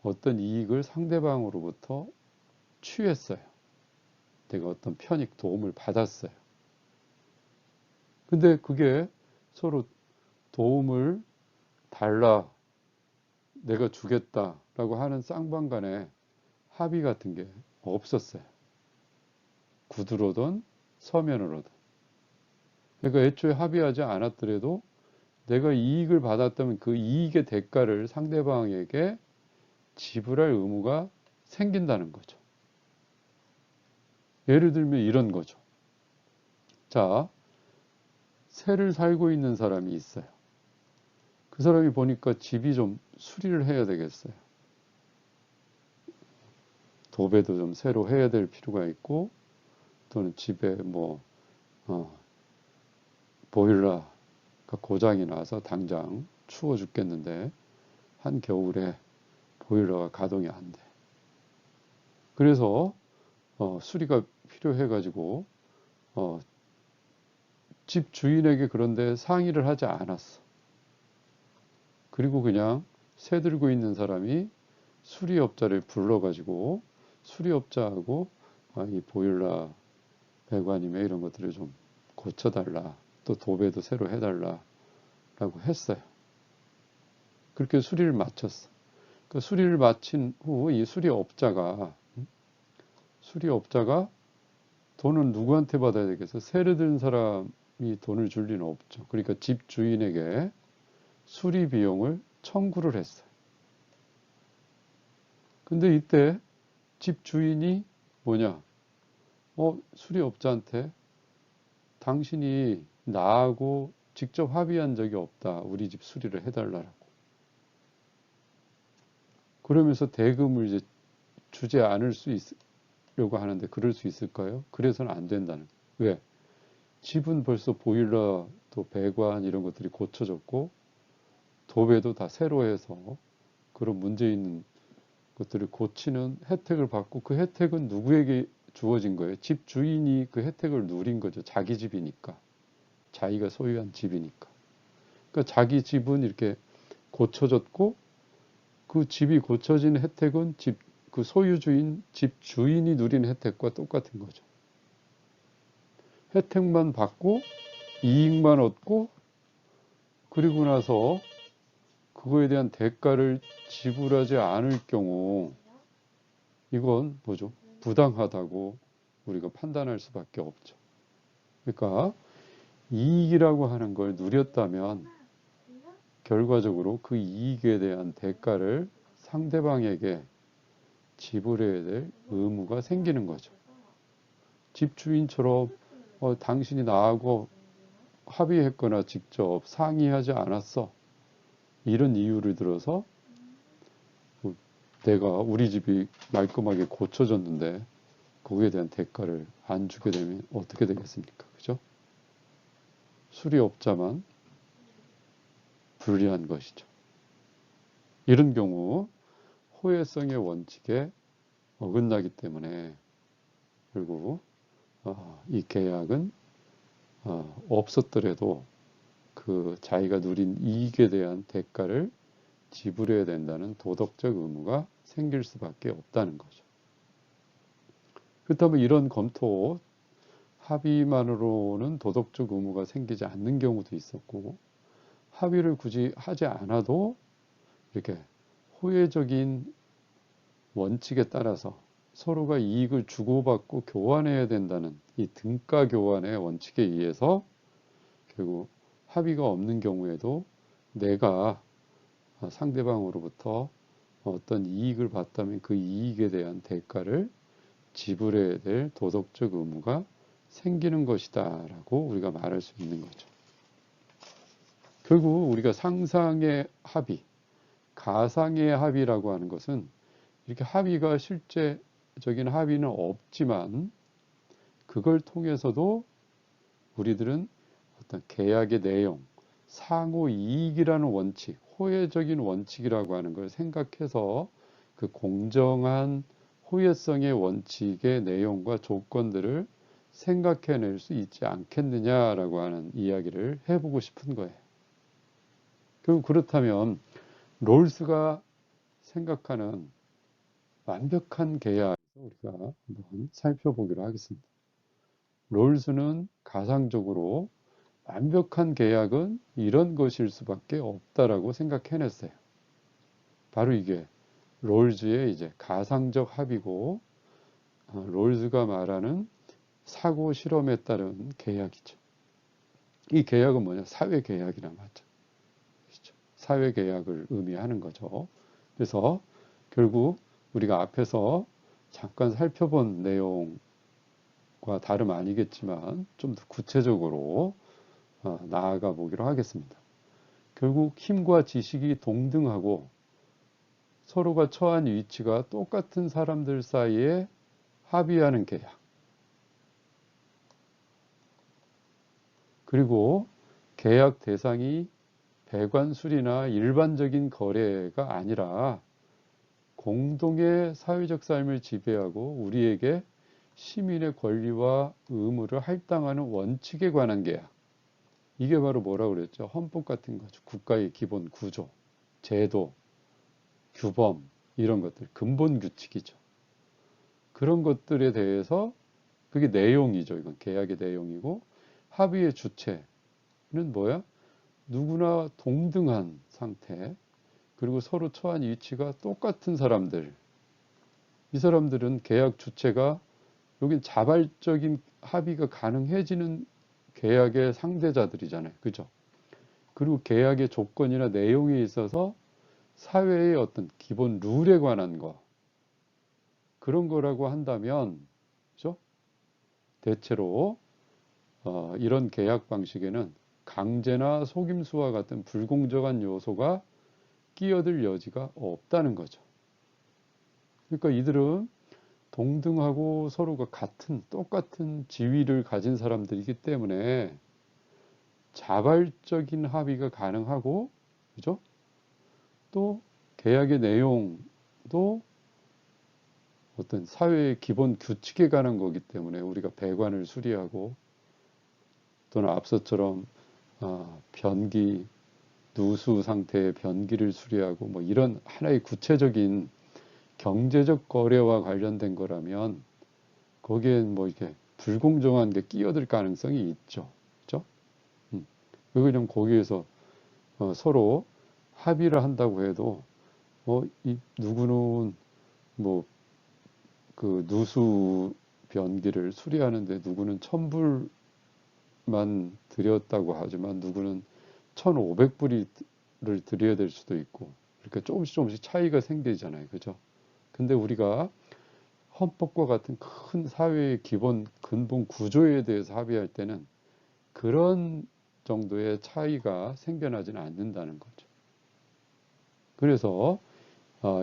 어떤 이익을 상대방으로부터 취했어요. 내가 어떤 편익 도움을 받았어요. 근데 그게 서로 도움을 달라, 내가 주겠다라고 하는 쌍방간에 합의 같은 게 없었어요. 구두로든 서면으로든. 그러니까 애초에 합의하지 않았더라도 내가 이익을 받았다면 그 이익의 대가를 상대방에게 지불할 의무가 생긴다는 거죠. 예를 들면 이런 거죠. 자, 새를 살고 있는 사람이 있어요. 그 사람이 보니까 집이 좀 수리를 해야 되겠어요. 도배도 좀 새로 해야 될 필요가 있고, 또는 집에 보일러가 고장이 나서 당장 추워 죽겠는데 한겨울에 보일러가 가동이 안 돼. 그래서 수리가 필요해 가지고 집 주인에게 그런데 상의를 하지 않았어. 그리고 그냥 새 들고 있는 사람이 수리업자를 불러가지고 수리업자하고 이 보일러 배관이며 이런 것들을 좀 고쳐달라. 또 도배도 새로 해달라. 라고 했어요. 그렇게 수리를 마쳤어. 그 수리를 마친 후 이 수리업자가 돈은 누구한테 받아야 되겠어? 새를 든 사람이 돈을 줄 리는 없죠. 그러니까 집 주인에게 수리 비용을 청구를 했어요. 근데 이때 집 주인이 뭐냐? 수리업자한테 당신이 나하고 직접 합의한 적이 없다. 우리 집 수리를 해달라고. 그러면서 대금을 이제 주지 않을 수 있으려고 하는데 그럴 수 있을까요? 그래서는 안 된다는. 왜? 집은 벌써 보일러 또 배관 이런 것들이 고쳐졌고 도배도 다 새로 해서 그런 문제 있는 것들을 고치는 혜택을 받고 그 혜택은 누구에게 주어진 거예요? 집 주인이 그 혜택을 누린 거죠. 자기 집이니까. 자기가 소유한 집이니까. 그러니까 자기 집은 이렇게 고쳐졌고 그 집이 고쳐진 혜택은 그 소유주인, 집 주인이 누린 혜택과 똑같은 거죠. 혜택만 받고 이익만 얻고 그리고 나서 그거에 대한 대가를 지불하지 않을 경우 이건 뭐죠? 부당하다고 우리가 판단할 수밖에 없죠. 그러니까 이익이라고 하는 걸 누렸다면 결과적으로 그 이익에 대한 대가를 상대방에게 지불해야 될 의무가 생기는 거죠. 집주인처럼 당신이 나하고 합의했거나 직접 상의하지 않았어. 이런 이유를 들어서 내가 우리 집이 말끔하게 고쳐졌는데 거기에 대한 대가를 안 주게 되면 어떻게 되겠습니까? 그죠? 수리업자만 불리한 것이죠. 이런 경우 호혜성의 원칙에 어긋나기 때문에 결국 이 계약은 없었더라도 그 자기가 누린 이익에 대한 대가를 지불해야 된다는 도덕적 의무가 생길 수밖에 없다는 거죠. 그렇다면 이런 검토 합의만으로는 도덕적 의무가 생기지 않는 경우도 있었고 합의를 굳이 하지 않아도 이렇게 호혜적인 원칙에 따라서 서로가 이익을 주고받고 교환해야 된다는 이 등가 교환의 원칙에 의해서 결국 합의가 없는 경우에도 내가 상대방으로부터 어떤 이익을 받다면 그 이익에 대한 대가를 지불해야 될 도덕적 의무가 생기는 것이다 라고 우리가 말할 수 있는 거죠. 결국 우리가 상상의 합의, 가상의 합의라고 하는 것은 이렇게 합의가 실제적인 합의는 없지만 그걸 통해서도 우리들은 어떤 계약의 내용, 상호 이익이라는 원칙, 호혜적인 원칙이라고 하는 걸 생각해서 그 공정한 호혜성의 원칙의 내용과 조건들을 생각해낼 수 있지 않겠느냐라고 하는 이야기를 해보고 싶은 거예요. 그럼 그렇다면 롤스가 생각하는 완벽한 계약, 우리가 한번 살펴보기로 하겠습니다. 롤스는 가상적으로 완벽한 계약은 이런 것일 수밖에 없다라고 생각해냈어요. 바로 이게 롤즈의 이제 가상적 합의고, 롤즈가 말하는 사고 실험에 따른 계약이죠. 이 계약은 뭐냐? 사회 계약이란 말이죠. 사회 계약을 의미하는 거죠. 그래서 결국 우리가 앞에서 잠깐 살펴본 내용과 다름 아니겠지만 좀 더 구체적으로 나아가 보기로 하겠습니다. 결국 힘과 지식이 동등하고 서로가 처한 위치가 똑같은 사람들 사이에 합의하는 계약. 그리고 계약 대상이 배관술이나 일반적인 거래가 아니라 공동의 사회적 삶을 지배하고 우리에게 시민의 권리와 의무를 할당하는 원칙에 관한 계약. 이게 바로 뭐라고 그랬죠? 헌법 같은 거죠. 국가의 기본 구조, 제도, 규범, 이런 것들, 근본 규칙이죠. 그런 것들에 대해서 그게 내용이죠. 이건 계약의 내용이고, 합의의 주체는 뭐야? 누구나 동등한 상태, 그리고 서로 처한 위치가 똑같은 사람들. 이 사람들은 계약 주체가 여긴 자발적인 합의가 가능해지는 계약의 상대자들이잖아요. 그죠? 그리고 계약의 조건이나 내용에 있어서 사회의 어떤 기본 룰에 관한 거, 그런 거라고 한다면, 그죠? 대체로 이런 계약 방식에는 강제나 속임수와 같은 불공정한 요소가 끼어들 여지가 없다는 거죠. 그러니까 이들은 동등하고 서로가 똑같은 지위를 가진 사람들이기 때문에 자발적인 합의가 가능하고, 그죠? 또 계약의 내용도 어떤 사회의 기본 규칙에 관한 거기 때문에 우리가 배관을 수리하고 또는 앞서처럼 변기, 누수 상태의 변기를 수리하고 뭐 이런 하나의 구체적인 경제적 거래와 관련된 거라면 거기엔 뭐 이렇게 불공정한 게 끼어들 가능성이 있죠. 그죠? 그냥 거기에서 서로 합의를 한다고 해도 이 누구는 뭐 그 누수 변기를 수리하는데 누구는 1,000불만 들였다고 하지만 누구는 1,500불을 들여야 될 수도 있고, 그러니까 조금씩 차이가 생기잖아요. 그죠? 근데 우리가 헌법과 같은 큰 사회의 기본 근본 구조에 대해서 합의할 때는 그런 정도의 차이가 생겨나지는 않는다는 거죠. 그래서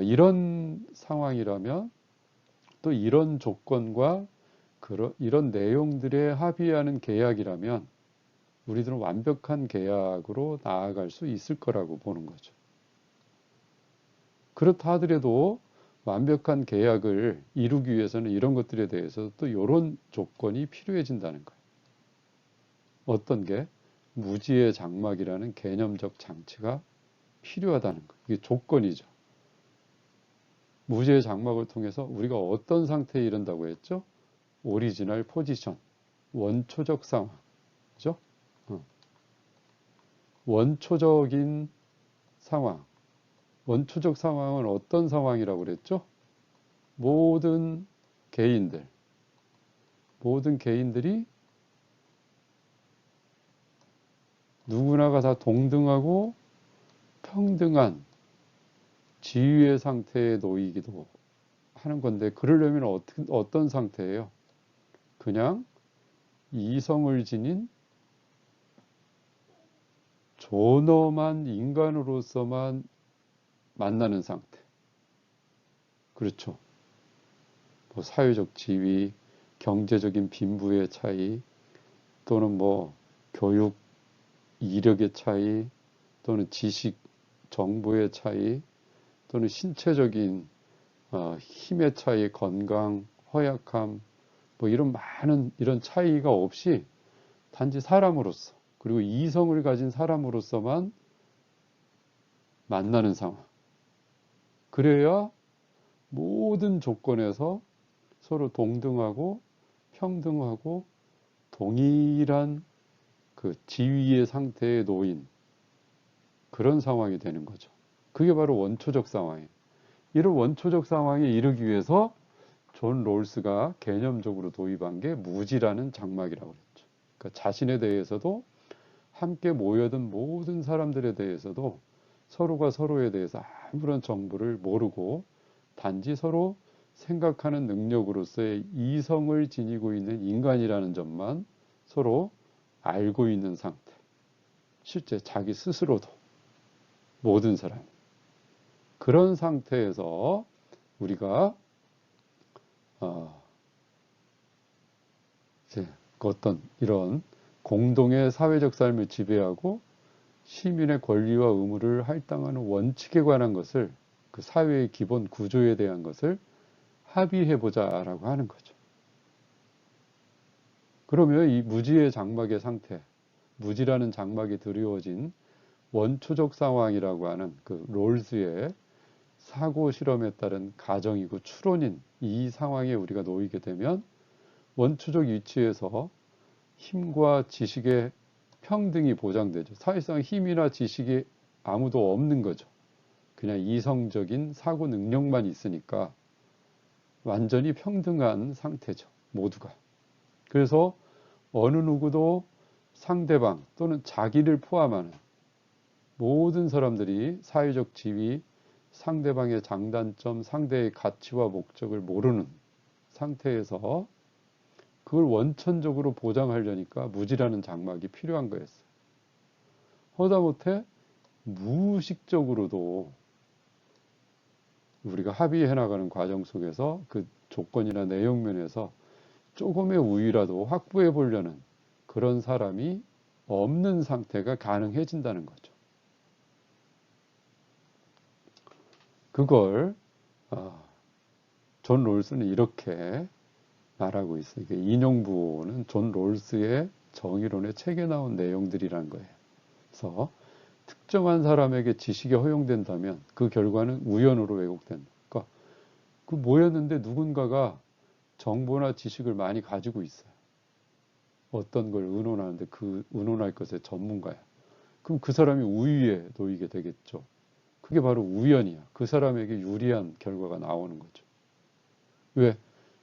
이런 상황이라면 또 이런 조건과 이런 내용들에 합의하는 계약이라면 우리들은 완벽한 계약으로 나아갈 수 있을 거라고 보는 거죠. 그렇다 하더라도 완벽한 계약을 이루기 위해서는 이런 것들에 대해서 또 이런 조건이 필요해진다는 거예요. 어떤 게? 무지의 장막이라는 개념적 장치가 필요하다는 거예요. 이게 조건이죠. 무지의 장막을 통해서 우리가 어떤 상태에 이른다고 했죠? 오리지널 포지션, 원초적 상황. 그죠? 원초적인 상황. 원초적 상황은 어떤 상황이라고 그랬죠? 모든 개인들, 모든 개인들이 누구나가 다 동등하고 평등한 지위의 상태에 놓이기도 하는 건데, 그러려면 어떤 상태예요? 그냥 이성을 지닌 존엄한 인간으로서만 만나는 상태. 그렇죠. 뭐 사회적 지위, 경제적인 빈부의 차이, 또는 뭐 교육 이력의 차이, 또는 지식 정보의 차이, 또는 신체적인 힘의 차이, 건강, 허약함, 뭐 이런 많은 이런 차이가 없이 단지 사람으로서, 그리고 이성을 가진 사람으로서만 만나는 상황. 그래야 모든 조건에서 서로 동등하고 평등하고 동일한 그 지위의 상태에 놓인 그런 상황이 되는 거죠. 그게 바로 원초적 상황이에요. 이런 원초적 상황에 이르기 위해서 존 롤스가 개념적으로 도입한 게 무지라는 장막이라고 그랬죠. 그러니까 자신에 대해서도 함께 모여든 모든 사람들에 대해서도 서로가 서로에 대해서 아무런 정보를 모르고 단지 서로 생각하는 능력으로서의 이성을 지니고 있는 인간이라는 점만 서로 알고 있는 상태. 실제 자기 스스로도 모든 사람. 그런 상태에서 우리가 이제 어떤 이런 공동의 사회적 삶을 지배하고 시민의 권리와 의무를 할당하는 원칙에 관한 것을, 그 사회의 기본 구조에 대한 것을 합의해보자라고 하는 거죠. 그러면 이 무지의 장막의 상태, 무지라는 장막이 드리워진 원초적 상황이라고 하는 그 롤스의 사고 실험에 따른 가정이고 추론인 이 상황에 우리가 놓이게 되면 원초적 위치에서 힘과 지식의 평등이 보장되죠. 사실상 힘이나 지식이 아무도 없는 거죠. 그냥 이성적인 사고 능력만 있으니까 완전히 평등한 상태죠. 모두가. 그래서 어느 누구도 상대방 또는 자기를 포함하는 모든 사람들이 사회적 지위, 상대방의 장단점, 상대의 가치와 목적을 모르는 상태에서 그걸 원천적으로 보장하려니까 무지라는 장막이 필요한 거였어요. 하다못해 무의식적으로도 우리가 합의해 나가는 과정 속에서 그 조건이나 내용 면에서 조금의 우위라도 확보해 보려는 그런 사람이 없는 상태가 가능해진다는 거죠. 그걸 존 롤스는 이렇게 말하고 있어요. 인용부호는 존 롤스의 정의론의 책에 나온 내용들이란 거예요. 그래서 특정한 사람에게 지식이 허용된다면 그 결과는 우연으로 왜곡된다. 그러니까 그 모였는데 누군가가 정보나 지식을 많이 가지고 있어요. 어떤 걸 의논하는데 그 의논할 것의 전문가야. 그럼 그 사람이 우위에 놓이게 되겠죠. 그게 바로 우연이야. 그 사람에게 유리한 결과가 나오는 거죠. 왜?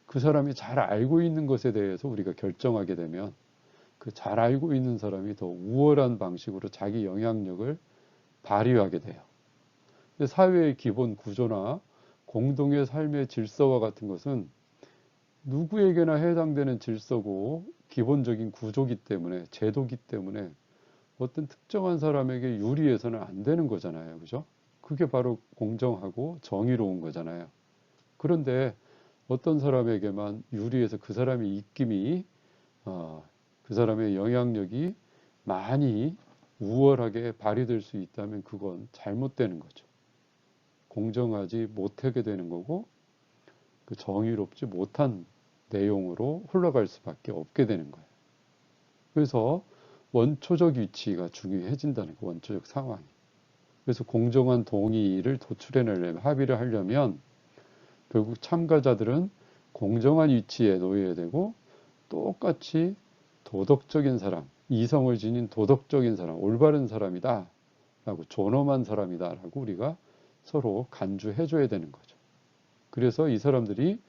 그 사람이 잘 알고 있는 것에 대해서 우리가 결정하게 되면 그 잘 알고 있는 사람이 더 우월한 방식으로 자기 영향력을 발휘하게 돼요. 근데 사회의 기본 구조나 공동의 삶의 질서와 같은 것은 누구에게나 해당되는 질서고 기본적인 구조기 때문에, 제도기 때문에 어떤 특정한 사람에게 유리해서는 안 되는 거잖아요. 그죠? 그게 바로 공정하고 정의로운 거잖아요. 그런데 어떤 사람에게만 유리해서 그 사람의 입김이, 그 사람의 영향력이 많이 우월하게 발휘될 수 있다면 그건 잘못되는 거죠. 공정하지 못하게 되는 거고, 그 정의롭지 못한 내용으로 흘러갈 수밖에 없게 되는 거예요. 그래서 원초적 위치가 중요해진다는 거, 원초적 상황이. 그래서 공정한 동의를 도출해내려면, 합의를 하려면 결국 참가자들은 공정한 위치에 놓여야 되고 똑같이 도덕적인 사람, 이성을 지닌 도덕적인 사람, 올바른 사람이다 라고, 존엄한 사람이다 라고 우리가 서로 간주해 줘야 되는 거죠. 그래서 이 사람들이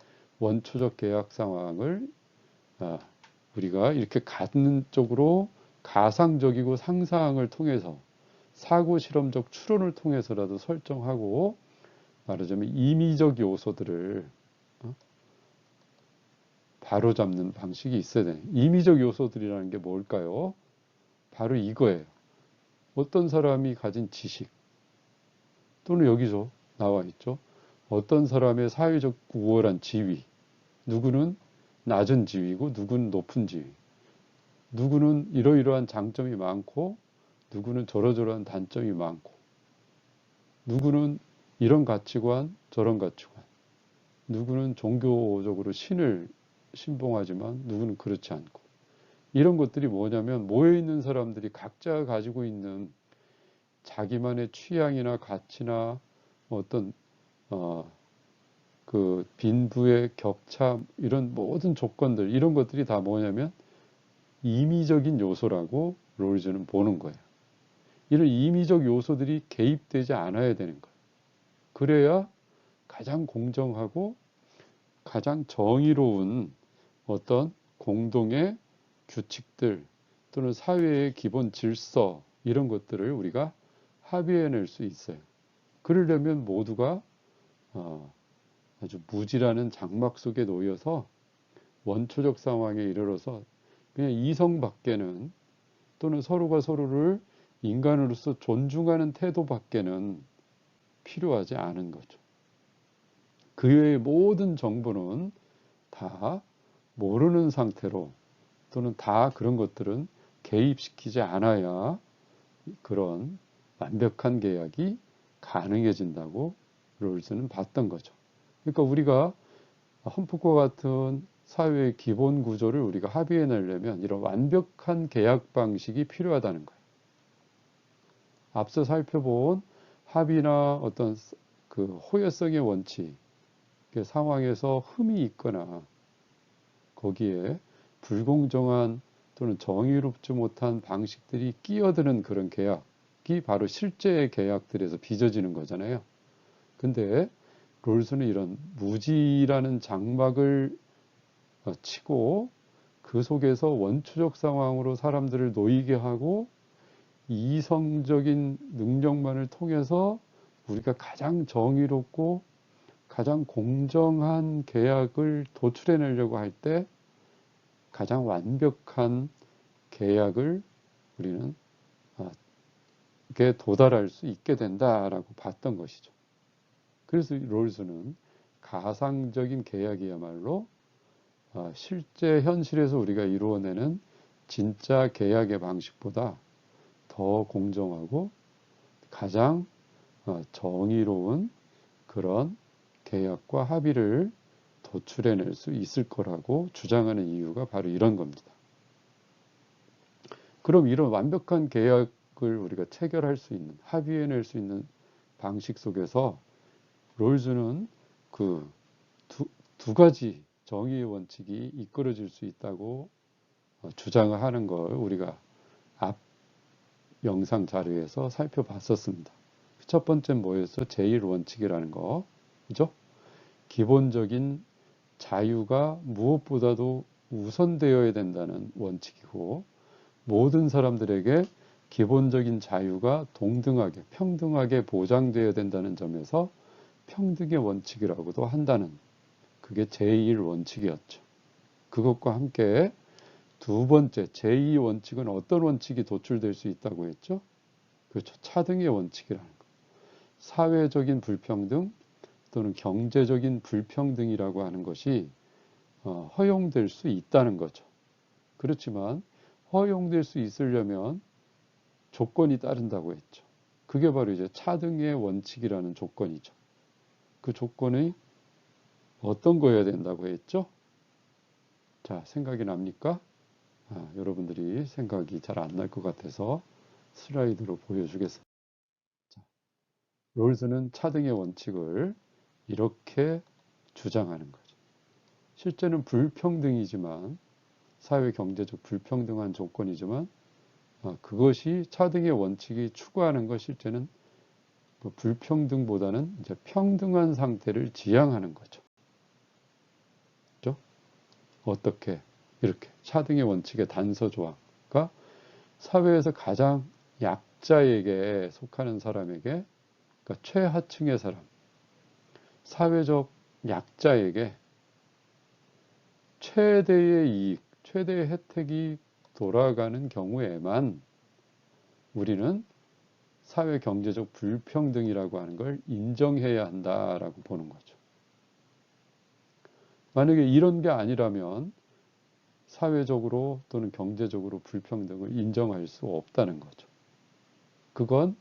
원초적 계약 상황을 우리가 이렇게 갖는 쪽으로 가상적이고 상상을 통해서 사고 실험적 추론을 통해서라도 설정하고, 말하자면 임의적 요소들을 바로잡는 방식이 있어야 돼요. 임의적 요소들이라는 게 뭘까요? 바로 이거예요. 어떤 사람이 가진 지식, 또는 여기서 나와 있죠. 어떤 사람의 사회적 우월한 지위, 누구는 낮은 지위고 누구는 높은 지위. 누구는 이러이러한 장점이 많고 누구는 저러저러한 단점이 많고 누구는 이런 가치관 저런 가치관 누구는 종교적으로 신을 신봉하지만 누구는 그렇지 않고 이런 것들이 뭐냐면 모여있는 사람들이 각자 가지고 있는 자기만의 취향이나 가치나 어떤 그 빈부의 격차 이런 모든 조건들 이런 것들이 다 뭐냐면 임의적인 요소라고 롤즈는 보는 거예요. 이런 임의적 요소들이 개입되지 않아야 되는 거예요. 그래야 가장 공정하고 가장 정의로운 어떤 공동의 규칙들 또는 사회의 기본 질서 이런 것들을 우리가 합의해낼 수 있어요. 그러려면 모두가 아주 무지라는 장막 속에 놓여서 원초적 상황에 이르러서 그냥 이성밖에는 또는 서로가 서로를 인간으로서 존중하는 태도밖에는 필요하지 않은 거죠. 그 외의 모든 정보는 다 모르는 상태로 또는 다 그런 것들은 개입시키지 않아야 그런 완벽한 계약이 가능해진다고 롤즈는 봤던 거죠. 그러니까 우리가 헌법과 같은 사회의 기본 구조를 우리가 합의해내려면 이런 완벽한 계약 방식이 필요하다는 거예요. 앞서 살펴본 합의나 어떤 그 호혜성의 원칙, 그 상황에서 흠이 있거나 거기에 불공정한 또는 정의롭지 못한 방식들이 끼어드는 그런 계약이 바로 실제의 계약들에서 빚어지는 거잖아요. 근데 롤스는 이런 무지라는 장막을 치고 그 속에서 원초적 상황으로 사람들을 놓이게 하고 이성적인 능력만을 통해서 우리가 가장 정의롭고 가장 공정한 계약을 도출해내려고 할 때 가장 완벽한 계약을 우리는 도달할 수 있게 된다라고 봤던 것이죠. 그래서 롤스는 가상적인 계약이야말로 실제 현실에서 우리가 이루어내는 진짜 계약의 방식보다 더 공정하고 가장 정의로운 그런 계약과 합의를 도출해낼 수 있을 거라고 주장하는 이유가 바로 이런 겁니다. 그럼 이런 완벽한 계약을 우리가 체결할 수 있는, 합의해낼 수 있는 방식 속에서 롤즈는 그 두 가지 정의의 원칙이 이끌어질 수 있다고 주장을 하는 걸 우리가 앞 영상 자료에서 살펴봤었습니다. 첫 번째는 뭐였어? 제1원칙이라는 거. 그죠? 기본적인 자유가 무엇보다도 우선되어야 된다는 원칙이고 모든 사람들에게 기본적인 자유가 동등하게 평등하게 보장되어야 된다는 점에서 평등의 원칙이라고도 한다는 그게 제1원칙이었죠. 그것과 함께 두 번째 제2원칙은 어떤 원칙이 도출될 수 있다고 했죠? 그렇죠. 차등의 원칙이라는 거. 사회적인 불평등 또는 경제적인 불평등이라고 하는 것이 허용될 수 있다는 거죠. 그렇지만 허용될 수 있으려면 조건이 따른다고 했죠. 그게 바로 이제 차등의 원칙이라는 조건이죠. 그 조건이 어떤 거여야 된다고 했죠? 자, 생각이 납니까? 여러분들이 생각이 잘 안 날 것 같아서 슬라이드로 보여주겠습니다. 자, 롤스는 차등의 원칙을 이렇게 주장하는 거죠. 실제는 불평등이지만 사회 경제적 불평등한 조건이지만 그것이 차등의 원칙이 추구하는 것 실제는 불평등보다는 이제 평등한 상태를 지향하는 거죠. 그렇죠? 어떻게 이렇게 차등의 원칙의 단서 조항과 사회에서 가장 약자에게 속하는 사람에게 그러니까 최하층의 사람 사회적 약자에게 최대의 이익, 최대의 혜택이 돌아가는 경우에만 우리는 사회 경제적 불평등이라고 하는 걸 인정해야 한다라고 보는 거죠. 만약에 이런 게 아니라면 사회적으로 또는 경제적으로 불평등을 인정할 수 없다는 거죠. 그건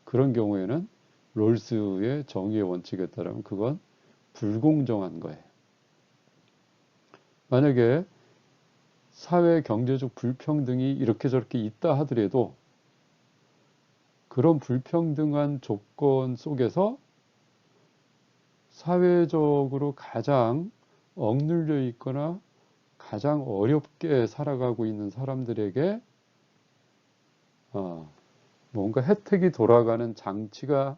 그런 경우에는 롤스의 정의의 원칙에 따르면 그건 불공정한 거예요. 만약에 사회 경제적 불평등이 이렇게 저렇게 있다 하더라도 그런 불평등한 조건 속에서 사회적으로 가장 억눌려 있거나 가장 어렵게 살아가고 있는 사람들에게 뭔가 혜택이 돌아가는 장치가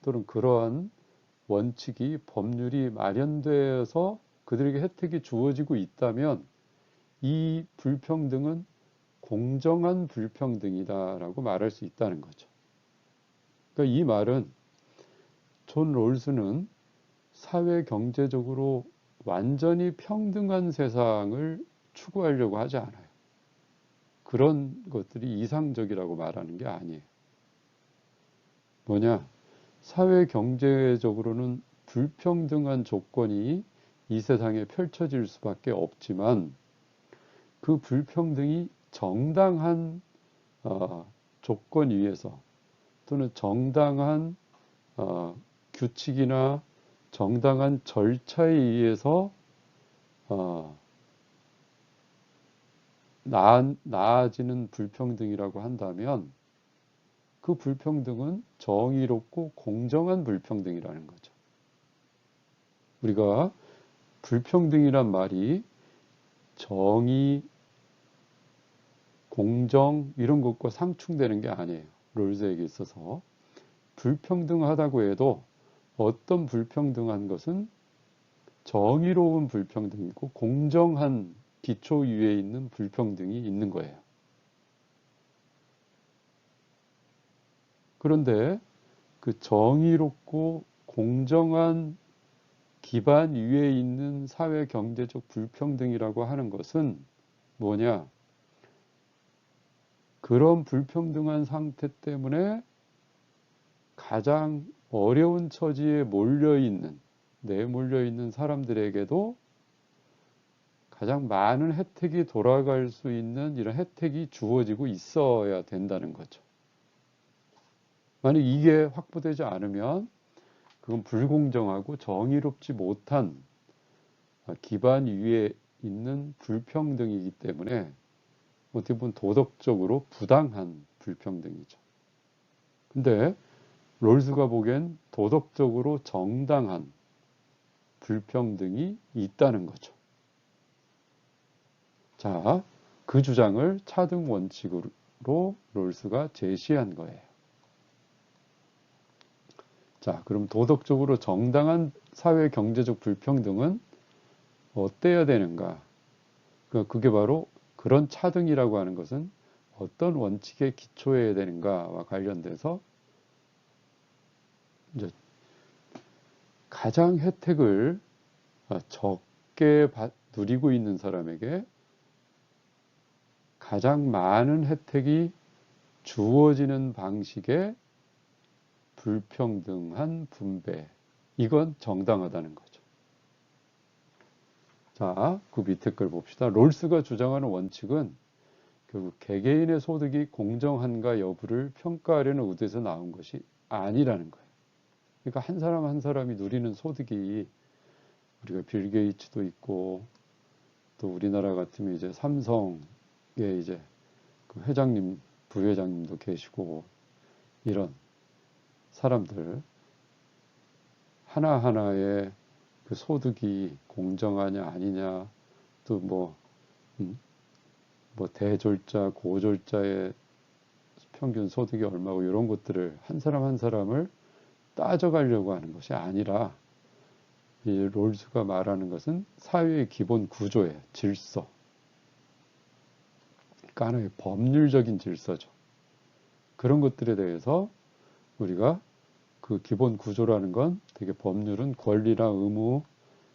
또는 그러한 원칙이 법률이 마련되어서 그들에게 혜택이 주어지고 있다면 이 불평등은 공정한 불평등이다라고 말할 수 있다는 거죠. 그러니까 이 말은 존 롤스는 사회 경제적으로 완전히 평등한 세상을 추구하려고 하지 않아요. 그런 것들이 이상적이라고 말하는 게 아니에요. 뭐냐? 사회 경제적으로는 불평등한 조건이 이 세상에 펼쳐질 수밖에 없지만 그 불평등이 정당한 조건 위에서 또는 정당한 규칙이나 정당한 절차에 의해서 나아지는 불평등이라고 한다면 그 불평등은 정의롭고 공정한 불평등이라는 거죠. 우리가 불평등이란 말이 정의, 공정 이런 것과 상충되는 게 아니에요. 롤즈에게 있어서 불평등하다고 해도 어떤 불평등한 것은 정의로운 불평등이고 공정한 기초 위에 있는 불평등이 있는 거예요. 그런데 그 정의롭고 공정한 기반 위에 있는 사회 경제적 불평등이라고 하는 것은 뭐냐? 그런 불평등한 상태 때문에 가장 어려운 처지에 내몰려 있는 사람들에게도 가장 많은 혜택이 돌아갈 수 있는 이런 혜택이 주어지고 있어야 된다는 거죠. 만약 이게 확보되지 않으면 그건 불공정하고 정의롭지 못한 기반 위에 있는 불평등이기 때문에 어떻게 보면 도덕적으로 부당한 불평등이죠. 근데 롤스가 보기엔 도덕적으로 정당한 불평등이 있다는 거죠. 자, 그 주장을 차등 원칙으로 롤스가 제시한 거예요. 자, 그럼 도덕적으로 정당한 사회 경제적 불평등은 어때야 되는가? 그게 바로 그런 차등이라고 하는 것은 어떤 원칙에 기초해야 되는가와 관련돼서 이제 가장 혜택을 적게 누리고 있는 사람에게 가장 많은 혜택이 주어지는 방식의 불평등한 분배. 이건 정당하다는 거죠. 자, 그 밑에 걸 봅시다. 롤스가 주장하는 원칙은 결국 개개인의 소득이 공정한가 여부를 평가하려는 의도에서 나온 것이 아니라는 거예요. 그러니까 한 사람 한 사람이 누리는 소득이 우리가 빌 게이츠도 있고 또 우리나라 같으면 이제 삼성의 이제 그 회장님, 부회장님도 계시고 이런 사람들 하나하나의 그 소득이 공정하냐 아니냐 또 뭐 대졸자, 고졸자의 평균 소득이 얼마고 이런 것들을 한 사람 한 사람을 따져가려고 하는 것이 아니라 이 롤스가 말하는 것은 사회의 기본 구조예요. 질서. 그러니까 하나의 법률적인 질서죠. 그런 것들에 대해서 우리가 그 기본 구조라는 건 되게 법률은 권리나 의무,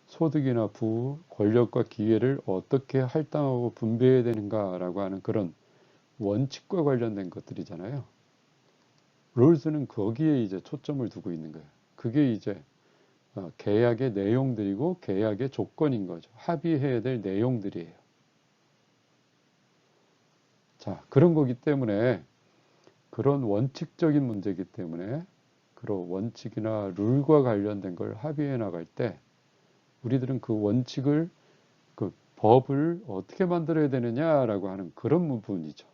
소득이나 부우, 권력과 기회를 어떻게 할당하고 분배해야 되는가라고 하는 그런 원칙과 관련된 것들이잖아요. 롤스는 거기에 이제 초점을 두고 있는 거예요. 그게 이제 계약의 내용들이고 계약의 조건인 거죠. 합의해야 될 내용들이에요. 자, 그런 거기 때문에 그런 원칙적인 문제이기 때문에 그런 원칙이나 룰과 관련된 걸 합의해 나갈 때 우리들은 그 원칙을 그 법을 어떻게 만들어야 되느냐라고 하는 그런 부분이죠.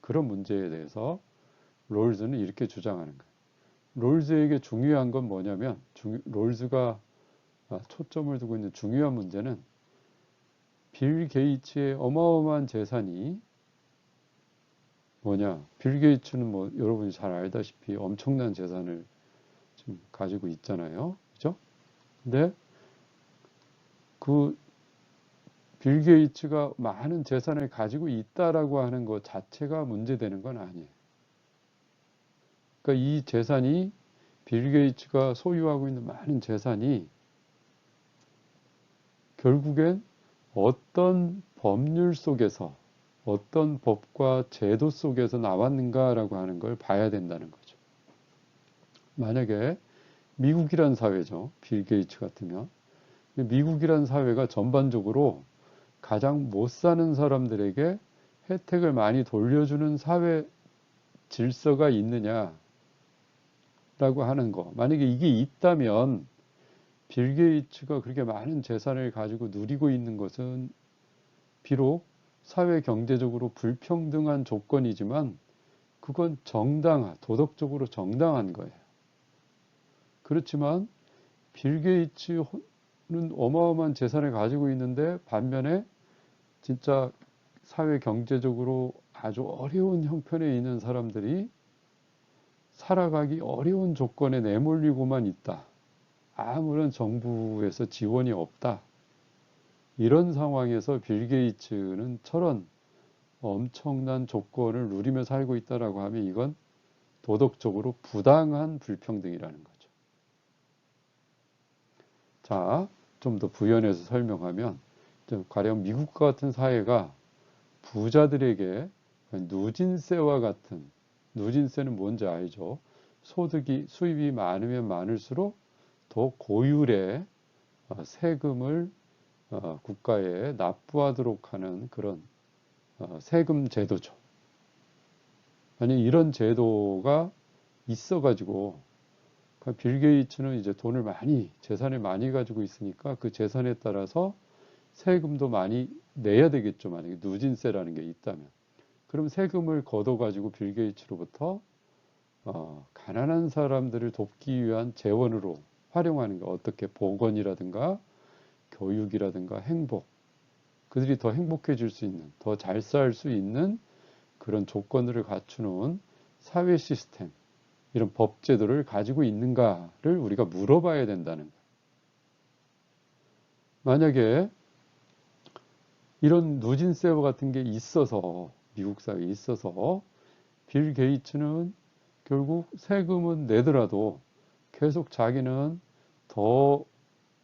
그런 문제에 대해서 롤즈는 이렇게 주장하는 거예요. 롤즈에게 중요한 건 뭐냐면 롤즈가 초점을 두고 있는 중요한 문제는 빌 게이츠의 어마어마한 재산이 뭐냐. 빌 게이츠는 뭐 여러분이 잘 알다시피 엄청난 재산을 지금 가지고 있잖아요. 그죠? 근데 그 빌 게이츠가 많은 재산을 가지고 있다라고 하는 것 자체가 문제되는 건 아니에요. 그러니까 이 재산이 빌 게이츠가 소유하고 있는 많은 재산이 결국엔 어떤 법률 속에서 어떤 법과 제도 속에서 나왔는가라고 하는 걸 봐야 된다는 거죠. 만약에 미국이란 사회죠. 빌 게이츠 같으면. 미국이란 사회가 전반적으로 가장 못 사는 사람들에게 혜택을 많이 돌려주는 사회 질서가 있느냐라고 하는 거. 만약에 이게 있다면 빌 게이츠가 그렇게 많은 재산을 가지고 누리고 있는 것은 비록 사회 경제적으로 불평등한 조건이지만 그건 도덕적으로 정당한 거예요. 그렇지만 빌 게이츠는 어마어마한 재산을 가지고 있는데 반면에 진짜 사회 경제적으로 아주 어려운 형편에 있는 사람들이 살아가기 어려운 조건에 내몰리고만 있다. 아무런 정부에서 지원이 없다. 이런 상황에서 빌 게이츠는 저런 엄청난 조건을 누리며 살고 있다라고 하면 이건 도덕적으로 부당한 불평등이라는 거죠. 자, 좀 더 부연해서 설명하면 가령 미국과 같은 사회가 부자들에게 누진세와 같은 누진세는 뭔지 알죠? 수입이 많으면 많을수록 더 고율의 세금을 국가에 납부하도록 하는 그런 세금 제도죠. 만약 이런 제도가 있어가지고 빌 게이츠는 이제 재산을 많이 가지고 있으니까 그 재산에 따라서 세금도 많이 내야 되겠죠. 만약에 누진세라는 게 있다면. 그럼 세금을 걷어가지고 빌 게이츠로부터 가난한 사람들을 돕기 위한 재원으로 활용하는 게 어떻게 보건이라든가 교육이라든가 행복, 그들이 더 행복해질 수 있는, 더 잘 살 수 있는 그런 조건들을 갖추는 사회 시스템, 이런 법 제도를 가지고 있는가를 우리가 물어봐야 된다는 거예요. 만약에 이런 누진세와 같은 게 있어서 미국 사회에 있어서 빌 게이츠는 결국 세금은 내더라도 계속 자기는 더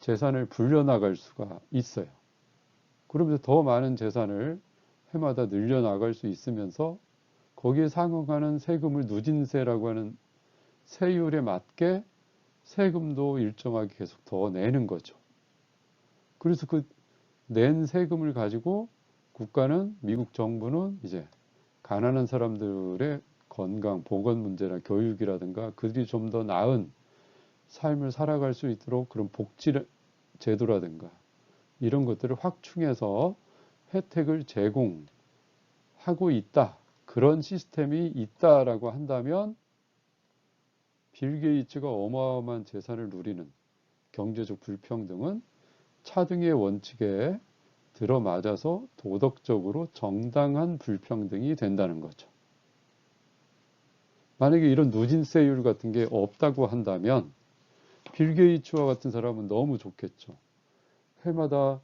재산을 불려나갈 수가 있어요. 그러면서 더 많은 재산을 해마다 늘려나갈 수 있으면서 거기에 상응하는 세금을 누진세라고 하는 세율에 맞게 세금도 일정하게 계속 더 내는 거죠. 그래서 그 낸 세금을 가지고 미국 정부는 이제 가난한 사람들의 건강, 보건 문제나 교육이라든가 그들이 좀 더 나은 삶을 살아갈 수 있도록 그런 복지 제도라든가 이런 것들을 확충해서 혜택을 제공하고 있다. 그런 시스템이 있다라고 한다면 빌 게이츠가 어마어마한 재산을 누리는 경제적 불평등은 차등의 원칙에 들어맞아서 도덕적으로 정당한 불평등이 된다는 거죠. 만약에 이런 누진세율 같은 게 없다고 한다면 빌 게이츠와 같은 사람은 너무 좋겠죠. 해마다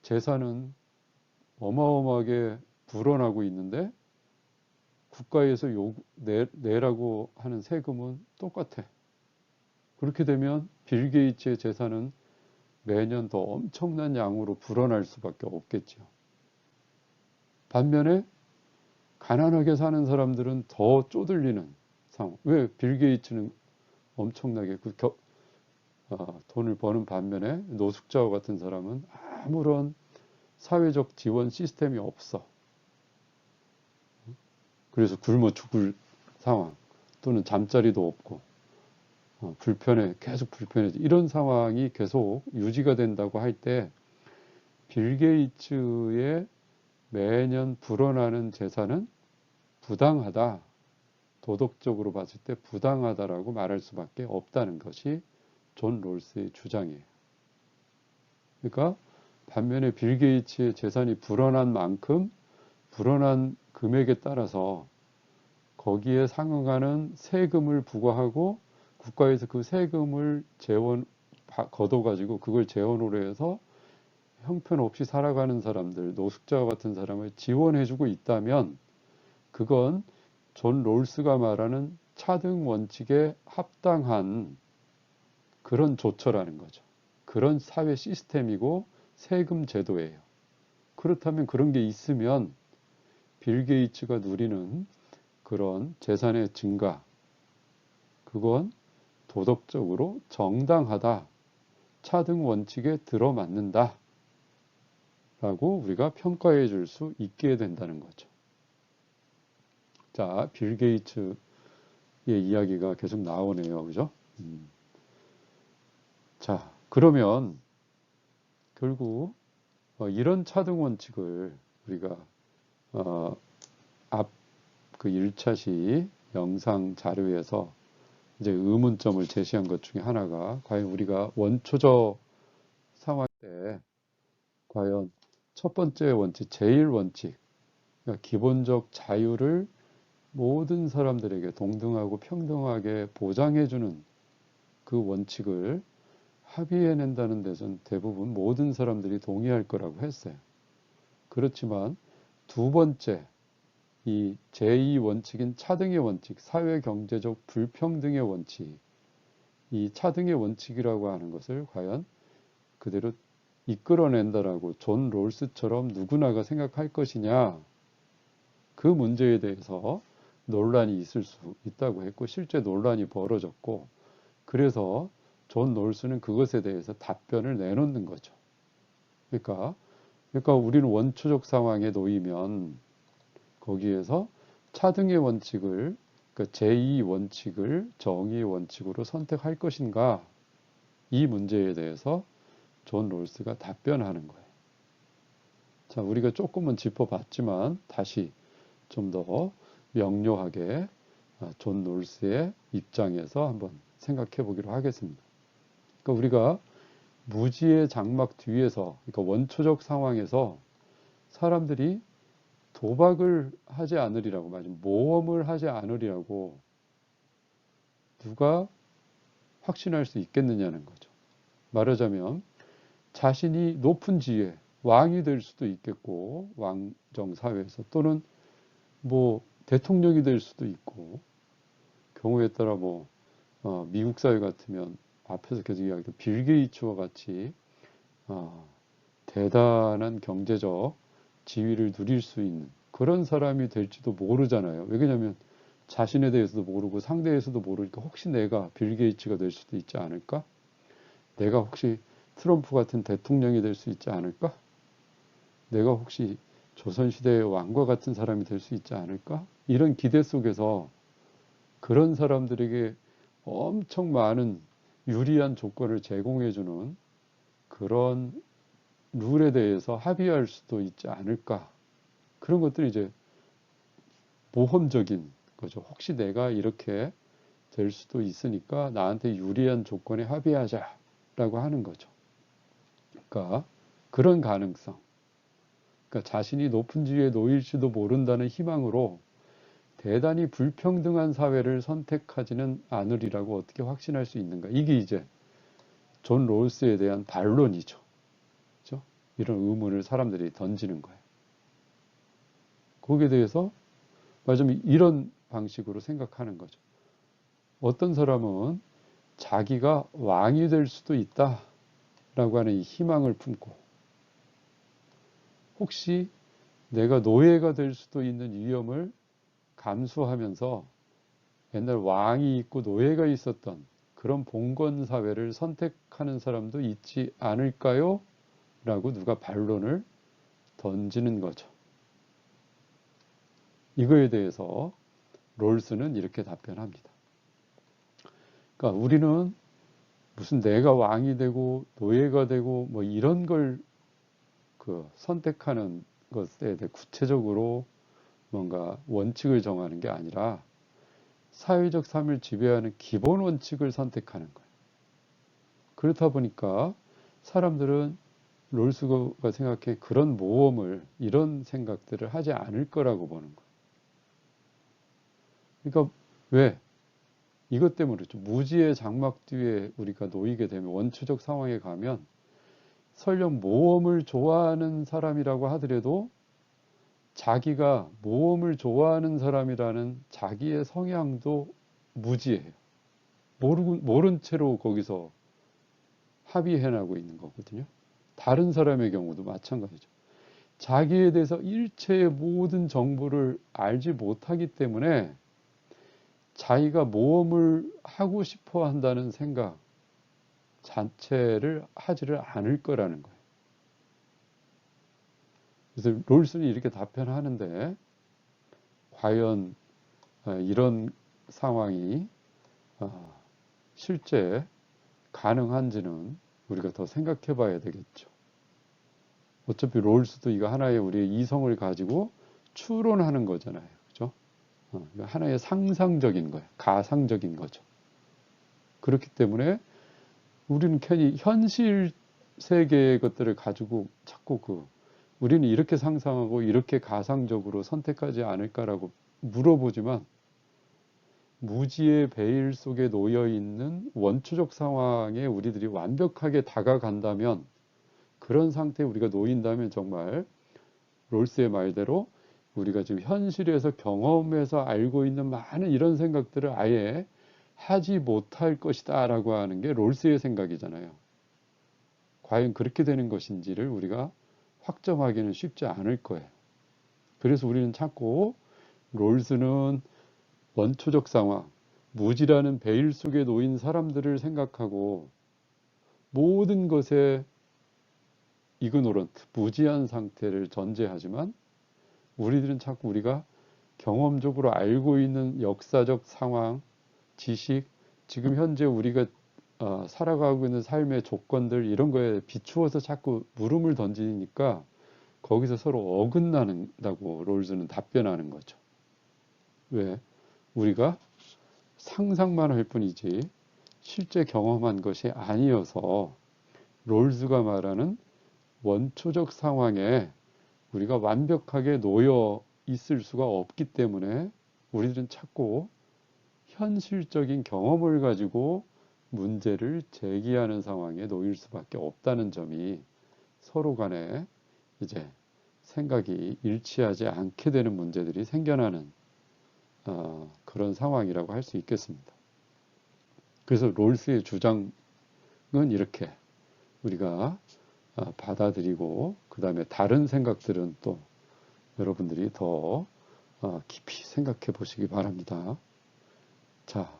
재산은 어마어마하게 불어나고 있는데 국가에서 내라고 하는 세금은 똑같아. 그렇게 되면 빌 게이츠의 재산은 매년 더 엄청난 양으로 불어날 수밖에 없겠죠. 반면에 가난하게 사는 사람들은 더 쪼들리는 상황. 왜 빌 게이츠는 엄청나게 돈을 버는 반면에 노숙자와 같은 사람은 아무런 사회적 지원 시스템이 없어. 그래서 굶어 죽을 상황, 또는 잠자리도 없고 불편해, 계속 불편해, 이런 상황이 계속 유지가 된다고 할 때 빌 게이츠의 매년 불어나는 재산은 부당하다, 도덕적으로 봤을 때 부당하다라고 말할 수밖에 없다는 것이 존 롤스의 주장이에요. 그러니까 반면에 빌 게이츠의 재산이 불어난 만큼 불어난 금액에 따라서 거기에 상응하는 세금을 부과하고 국가에서 그 세금을 걷어가지고 그걸 재원으로 해서 형편없이 살아가는 사람들, 노숙자와 같은 사람을 지원해주고 있다면 그건 존 롤스가 말하는 차등 원칙에 합당한 그런 조처라는 거죠. 그런 사회 시스템이고 세금 제도예요. 그렇다면 그런 게 있으면 빌 게이츠가 누리는 그런 재산의 증가, 그건 도덕적으로 정당하다, 차등 원칙에 들어맞는다 라고 우리가 평가해 줄 수 있게 된다는 거죠. 자, 빌 게이츠의 이야기가 계속 나오네요. 그죠? 자, 그러면 결국 이런 차등 원칙을 우리가 앞 그 1차시 영상 자료에서 이제 의문점을 제시한 것 중에 하나가 과연 우리가 원초적 상황 때 과연 첫 번째 원칙, 제일 원칙, 그러니까 기본적 자유를 모든 사람들에게 동등하고 평등하게 보장해주는 그 원칙을 합의해낸다는 데선 대부분 모든 사람들이 동의할 거라고 했어요. 그렇지만 두 번째, 이 제2 원칙인 차등의 원칙, 사회경제적 불평등의 원칙, 이 차등의 원칙이라고 하는 것을 과연 그대로 이끌어낸다라고 존 롤스처럼 누구나가 생각할 것이냐, 그 문제에 대해서 논란이 있을 수 있다고 했고 실제 논란이 벌어졌고, 그래서 존 롤스는 그것에 대해서 답변을 내놓는 거죠. 그러니까 우리는 원초적 상황에 놓이면 거기에서 차등의 원칙을, 그러니까 제2 원칙을 정의의 원칙으로 선택할 것인가, 이 문제에 대해서 존 롤스가 답변하는 거예요. 자, 우리가 조금은 짚어봤지만 다시 좀 더 명료하게 존 롤스의 입장에서 한번 생각해 보기로 하겠습니다. 그러니까 우리가 무지의 장막 뒤에서, 그러니까 원초적 상황에서 사람들이 도박을 하지 않으리라고, 모험을 하지 않으리라고 누가 확신할 수 있겠느냐는 거죠. 말하자면 자신이 높은 지위에 왕이 될 수도 있겠고, 왕정 사회에서, 또는 뭐 대통령이 될 수도 있고, 경우에 따라 미국 사회 같으면 앞에서 계속 이야기했던 빌 게이츠와 같이 대단한 경제적 지위를 누릴 수 있는 그런 사람이 될지도 모르잖아요. 왜냐하면 자신에 대해서도 모르고 상대에서도 모르니까 혹시 내가 빌 게이츠가 될 수도 있지 않을까? 내가 혹시 트럼프 같은 대통령이 될 수 있지 않을까? 내가 혹시 조선시대의 왕과 같은 사람이 될 수 있지 않을까? 이런 기대 속에서 그런 사람들에게 엄청 많은 유리한 조건을 제공해주는 그런 룰에 대해서 합의할 수도 있지 않을까? 그런 것들이 이제 모험적인 거죠. 혹시 내가 이렇게 될 수도 있으니까 나한테 유리한 조건에 합의하자라고 하는 거죠. 그러니까 그런 가능성, 그러니까 자신이 높은 지위에 놓일지도 모른다는 희망으로 대단히 불평등한 사회를 선택하지는 않으리라고 어떻게 확신할 수 있는가? 이게 이제 존 롤스에 대한 반론이죠. 그렇죠? 이런 의문을 사람들이 던지는 거예요. 거기에 대해서 말하자면 이런 방식으로 생각하는 거죠. 어떤 사람은 자기가 왕이 될 수도 있다라고 하는 이 희망을 품고, 혹시 내가 노예가 될 수도 있는 위험을 감수하면서 옛날 왕이 있고 노예가 있었던 그런 봉건 사회를 선택하는 사람도 있지 않을까요? 라고 누가 반론을 던지는 거죠. 이거에 대해서 롤스는 이렇게 답변합니다. 그러니까 우리는 무슨 내가 왕이 되고 노예가 되고 뭐 이런 걸 선택하는 것에 대해 구체적으로 뭔가 원칙을 정하는 게 아니라 사회적 삶을 지배하는 기본 원칙을 선택하는 거예요. 그렇다 보니까 사람들은 롤스가 생각해 그런 모험을, 이런 생각들을 하지 않을 거라고 보는 거예요. 그러니까 왜? 이것 때문에 그렇죠. 무지의 장막 뒤에 우리가 놓이게 되면, 원초적 상황에 가면 설령 모험을 좋아하는 사람이라고 하더라도 자기가 모험을 좋아하는 사람이라는 자기의 성향도 무지해요. 모른 채로 거기서 합의해나고 있는 거거든요. 다른 사람의 경우도 마찬가지죠. 자기에 대해서 일체의 모든 정보를 알지 못하기 때문에 자기가 모험을 하고 싶어 한다는 생각 자체를 하지를 않을 거라는 거예요. 그래서 롤슨이 이렇게 답변하는데, 과연 이런 상황이 실제 가능한지는 우리가 더 생각해 봐야 되겠죠. 어차피 롤스도 이거 하나의 우리의 이성을 가지고 추론하는 거잖아요. 그죠? 하나의 상상적인 거예요. 가상적인 거죠. 그렇기 때문에 우리는 괜히 현실 세계의 것들을 가지고 자꾸 우리는 이렇게 상상하고 이렇게 가상적으로 선택하지 않을까라고 물어보지만, 무지의 베일 속에 놓여 있는 원초적 상황에 우리들이 완벽하게 다가간다면, 그런 상태에 우리가 놓인다면 정말 롤스의 말대로 우리가 지금 현실에서 경험해서 알고 있는 많은 이런 생각들을 아예 하지 못할 것이다 라고 하는 게 롤스의 생각이잖아요. 과연 그렇게 되는 것인지를 우리가 확정하기는 쉽지 않을 거예요. 그래서 우리는 자꾸 롤스는 원초적 상황, 무지라는 베일 속에 놓인 사람들을 생각하고 모든 것에 이그노런트, 무지한 상태를 전제하지만, 우리들은 자꾸 우리가 경험적으로 알고 있는 역사적 상황, 지식, 지금 현재 우리가 살아가고 있는 삶의 조건들, 이런 거에 비추어서 자꾸 물음을 던지니까 거기서 서로 어긋난다고 롤스는 답변하는 거죠. 왜? 우리가 상상만 할 뿐이지 실제 경험한 것이 아니어서, 롤스가 말하는 원초적 상황에 우리가 완벽하게 놓여 있을 수가 없기 때문에 우리들은 자꾸 현실적인 경험을 가지고 문제를 제기하는 상황에 놓일 수밖에 없다는 점이, 서로 간에 이제 생각이 일치하지 않게 되는 문제들이 생겨나는 그런 상황이라고 할 수 있겠습니다. 그래서 롤스의 주장은 이렇게 우리가 받아들이고, 그 다음에 다른 생각들은 또 여러분들이 더 깊이 생각해 보시기 바랍니다. 자,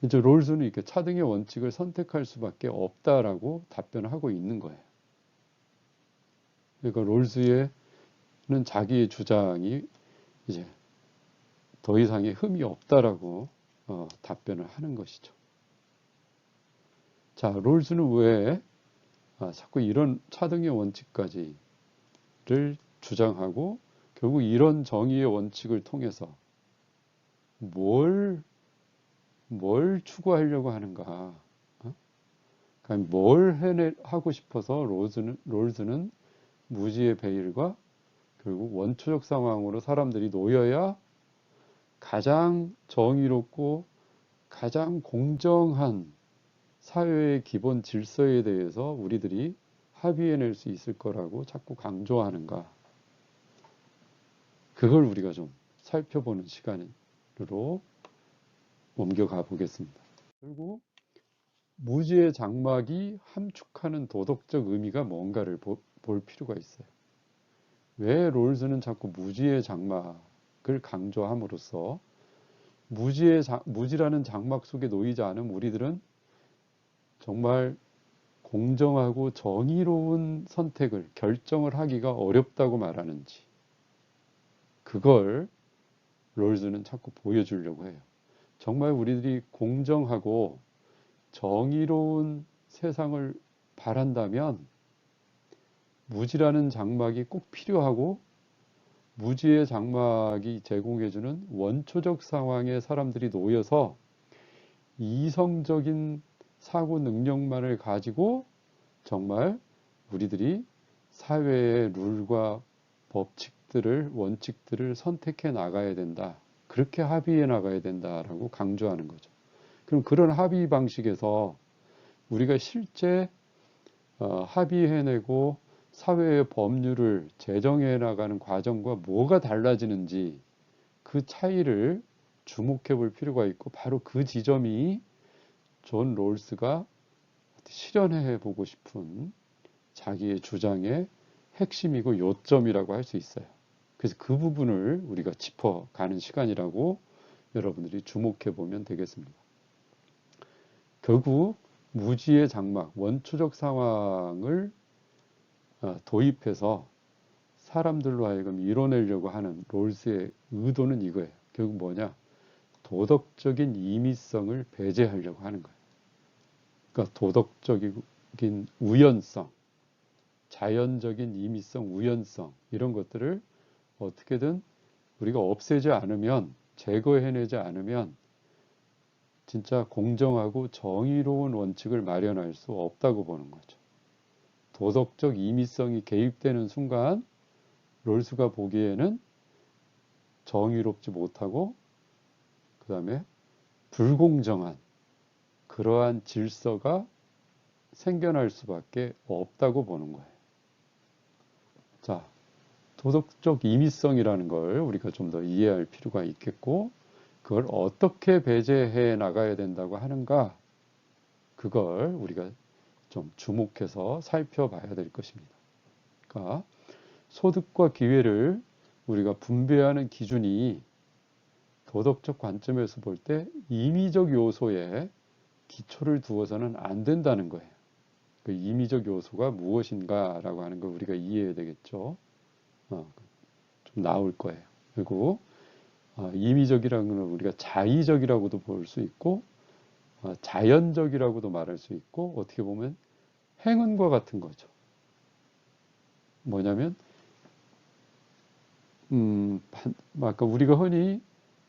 이제 롤스는 이렇게 차등의 원칙을 선택할 수밖에 없다라고 답변을 하고 있는 거예요. 그러니까 롤스는 자기의 주장이 이제 더 이상의 흠이 없다라고 답변을 하는 것이죠. 자, 롤스는 왜 자꾸 이런 차등의 원칙까지를 주장하고, 결국 이런 정의의 원칙을 통해서 뭘 추구하려고 하는가? 그러니까 뭘 하고 싶어서 롤스는 무지의 베일과 결국 원초적 상황으로 사람들이 놓여야 가장 정의롭고 가장 공정한 사회의 기본 질서에 대해서 우리들이 합의해낼 수 있을 거라고 자꾸 강조하는가? 그걸 우리가 좀 살펴보는 시간으로 옮겨가 보겠습니다. 그리고 무지의 장막이 함축하는 도덕적 의미가 뭔가를 볼 필요가 있어요. 왜 롤스는 자꾸 무지의 장막을 강조함으로써 무지라는 장막 속에 놓이지 않은 우리들은 정말 공정하고 정의로운 선택을, 결정을 하기가 어렵다고 말하는지, 그걸 롤즈는 자꾸 보여주려고 해요. 정말 우리들이 공정하고 정의로운 세상을 바란다면 무지라는 장막이 꼭 필요하고 무지의 장막이 제공해주는 원초적 상황에 사람들이 놓여서 이성적인 사고 능력만을 가지고 정말 우리들이 사회의 룰과 법칙들을, 원칙들을 선택해 나가야 된다. 그렇게 합의해 나가야 된다라고 강조하는 거죠. 그럼 그런 합의 방식에서 우리가 실제 합의해내고 사회의 법률을 제정해 나가는 과정과 뭐가 달라지는지 그 차이를 주목해 볼 필요가 있고, 바로 그 지점이 존 롤스가 실현해 보고 싶은 자기의 주장의 핵심이고 요점이라고 할 수 있어요. 그래서 그 부분을 우리가 짚어가는 시간이라고 여러분들이 주목해 보면 되겠습니다. 결국 무지의 장막, 원초적 상황을 도입해서 사람들로 하여금 이뤄내려고 하는 롤스의 의도는 이거예요. 결국 뭐냐? 도덕적인 임의성을 배제하려고 하는 거예요. 그러니까 도덕적인 우연성, 자연적인 임의성, 우연성 이런 것들을 어떻게든 우리가 없애지 않으면, 제거해내지 않으면 진짜 공정하고 정의로운 원칙을 마련할 수 없다고 보는 거죠. 도덕적 임의성이 개입되는 순간 롤스가 보기에는 정의롭지 못하고 그 다음에 불공정한 그러한 질서가 생겨날 수밖에 없다고 보는 거예요. 자, 도덕적 임의성이라는 걸 우리가 좀 더 이해할 필요가 있겠고, 그걸 어떻게 배제해 나가야 된다고 하는가, 그걸 우리가 좀 주목해서 살펴봐야 될 것입니다. 그러니까 소득과 기회를 우리가 분배하는 기준이 도덕적 관점에서 볼 때 임의적 요소에 기초를 두어서는 안 된다는 거예요. 그 임의적 요소가 무엇인가라고 하는 걸 우리가 이해해야 되겠죠. 좀 나올 거예요. 그리고 임의적이라는 건 우리가 자의적이라고도 볼 수 있고 자연적이라고도 말할 수 있고, 어떻게 보면 행운과 같은 거죠. 뭐냐면 아까 우리가 흔히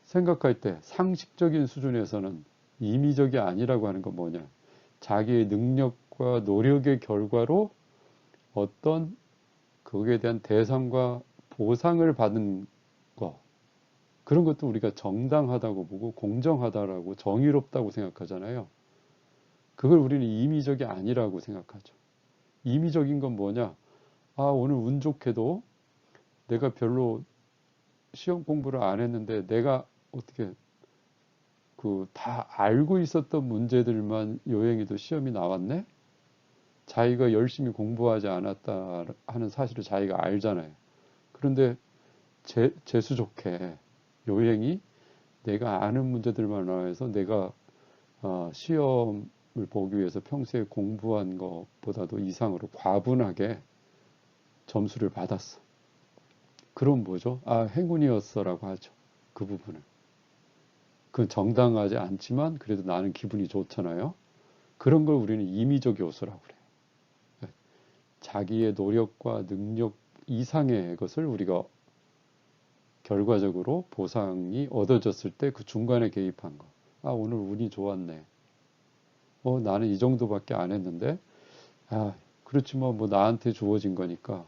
생각할 때 상식적인 수준에서는 임의적이 아니라고 하는 건 뭐냐? 자기의 능력과 노력의 결과로 어떤 거기에 대한 대상과 보상을 받은 거, 그런 것도 우리가 정당하다고 보고 공정하다라고 정의롭다고 생각하잖아요. 그걸 우리는 임의적이 아니라고 생각하죠. 임의적인 건 뭐냐? 오늘 운 좋게도 내가 별로 시험 공부를 안 했는데 내가 어떻게 다 알고 있었던 문제들만 요행이도 시험이 나왔네? 자기가 열심히 공부하지 않았다 하는 사실을 자기가 알잖아요. 그런데 재수 좋게 요행이 내가 아는 문제들만 나와서 내가 시험을 보기 위해서 평소에 공부한 것보다도 이상으로 과분하게 점수를 받았어. 그럼 뭐죠? 행운이었어라고 하죠. 그 부분을. 그건 정당하지 않지만 그래도 나는 기분이 좋잖아요. 그런 걸 우리는 임의적 요소라고 그래요. 자기의 노력과 능력 이상의 것을 우리가 결과적으로 보상이 얻어졌을 때 그 중간에 개입한 거. 오늘 운이 좋았네. 나는 이 정도밖에 안 했는데, 그렇지 뭐 나한테 주어진 거니까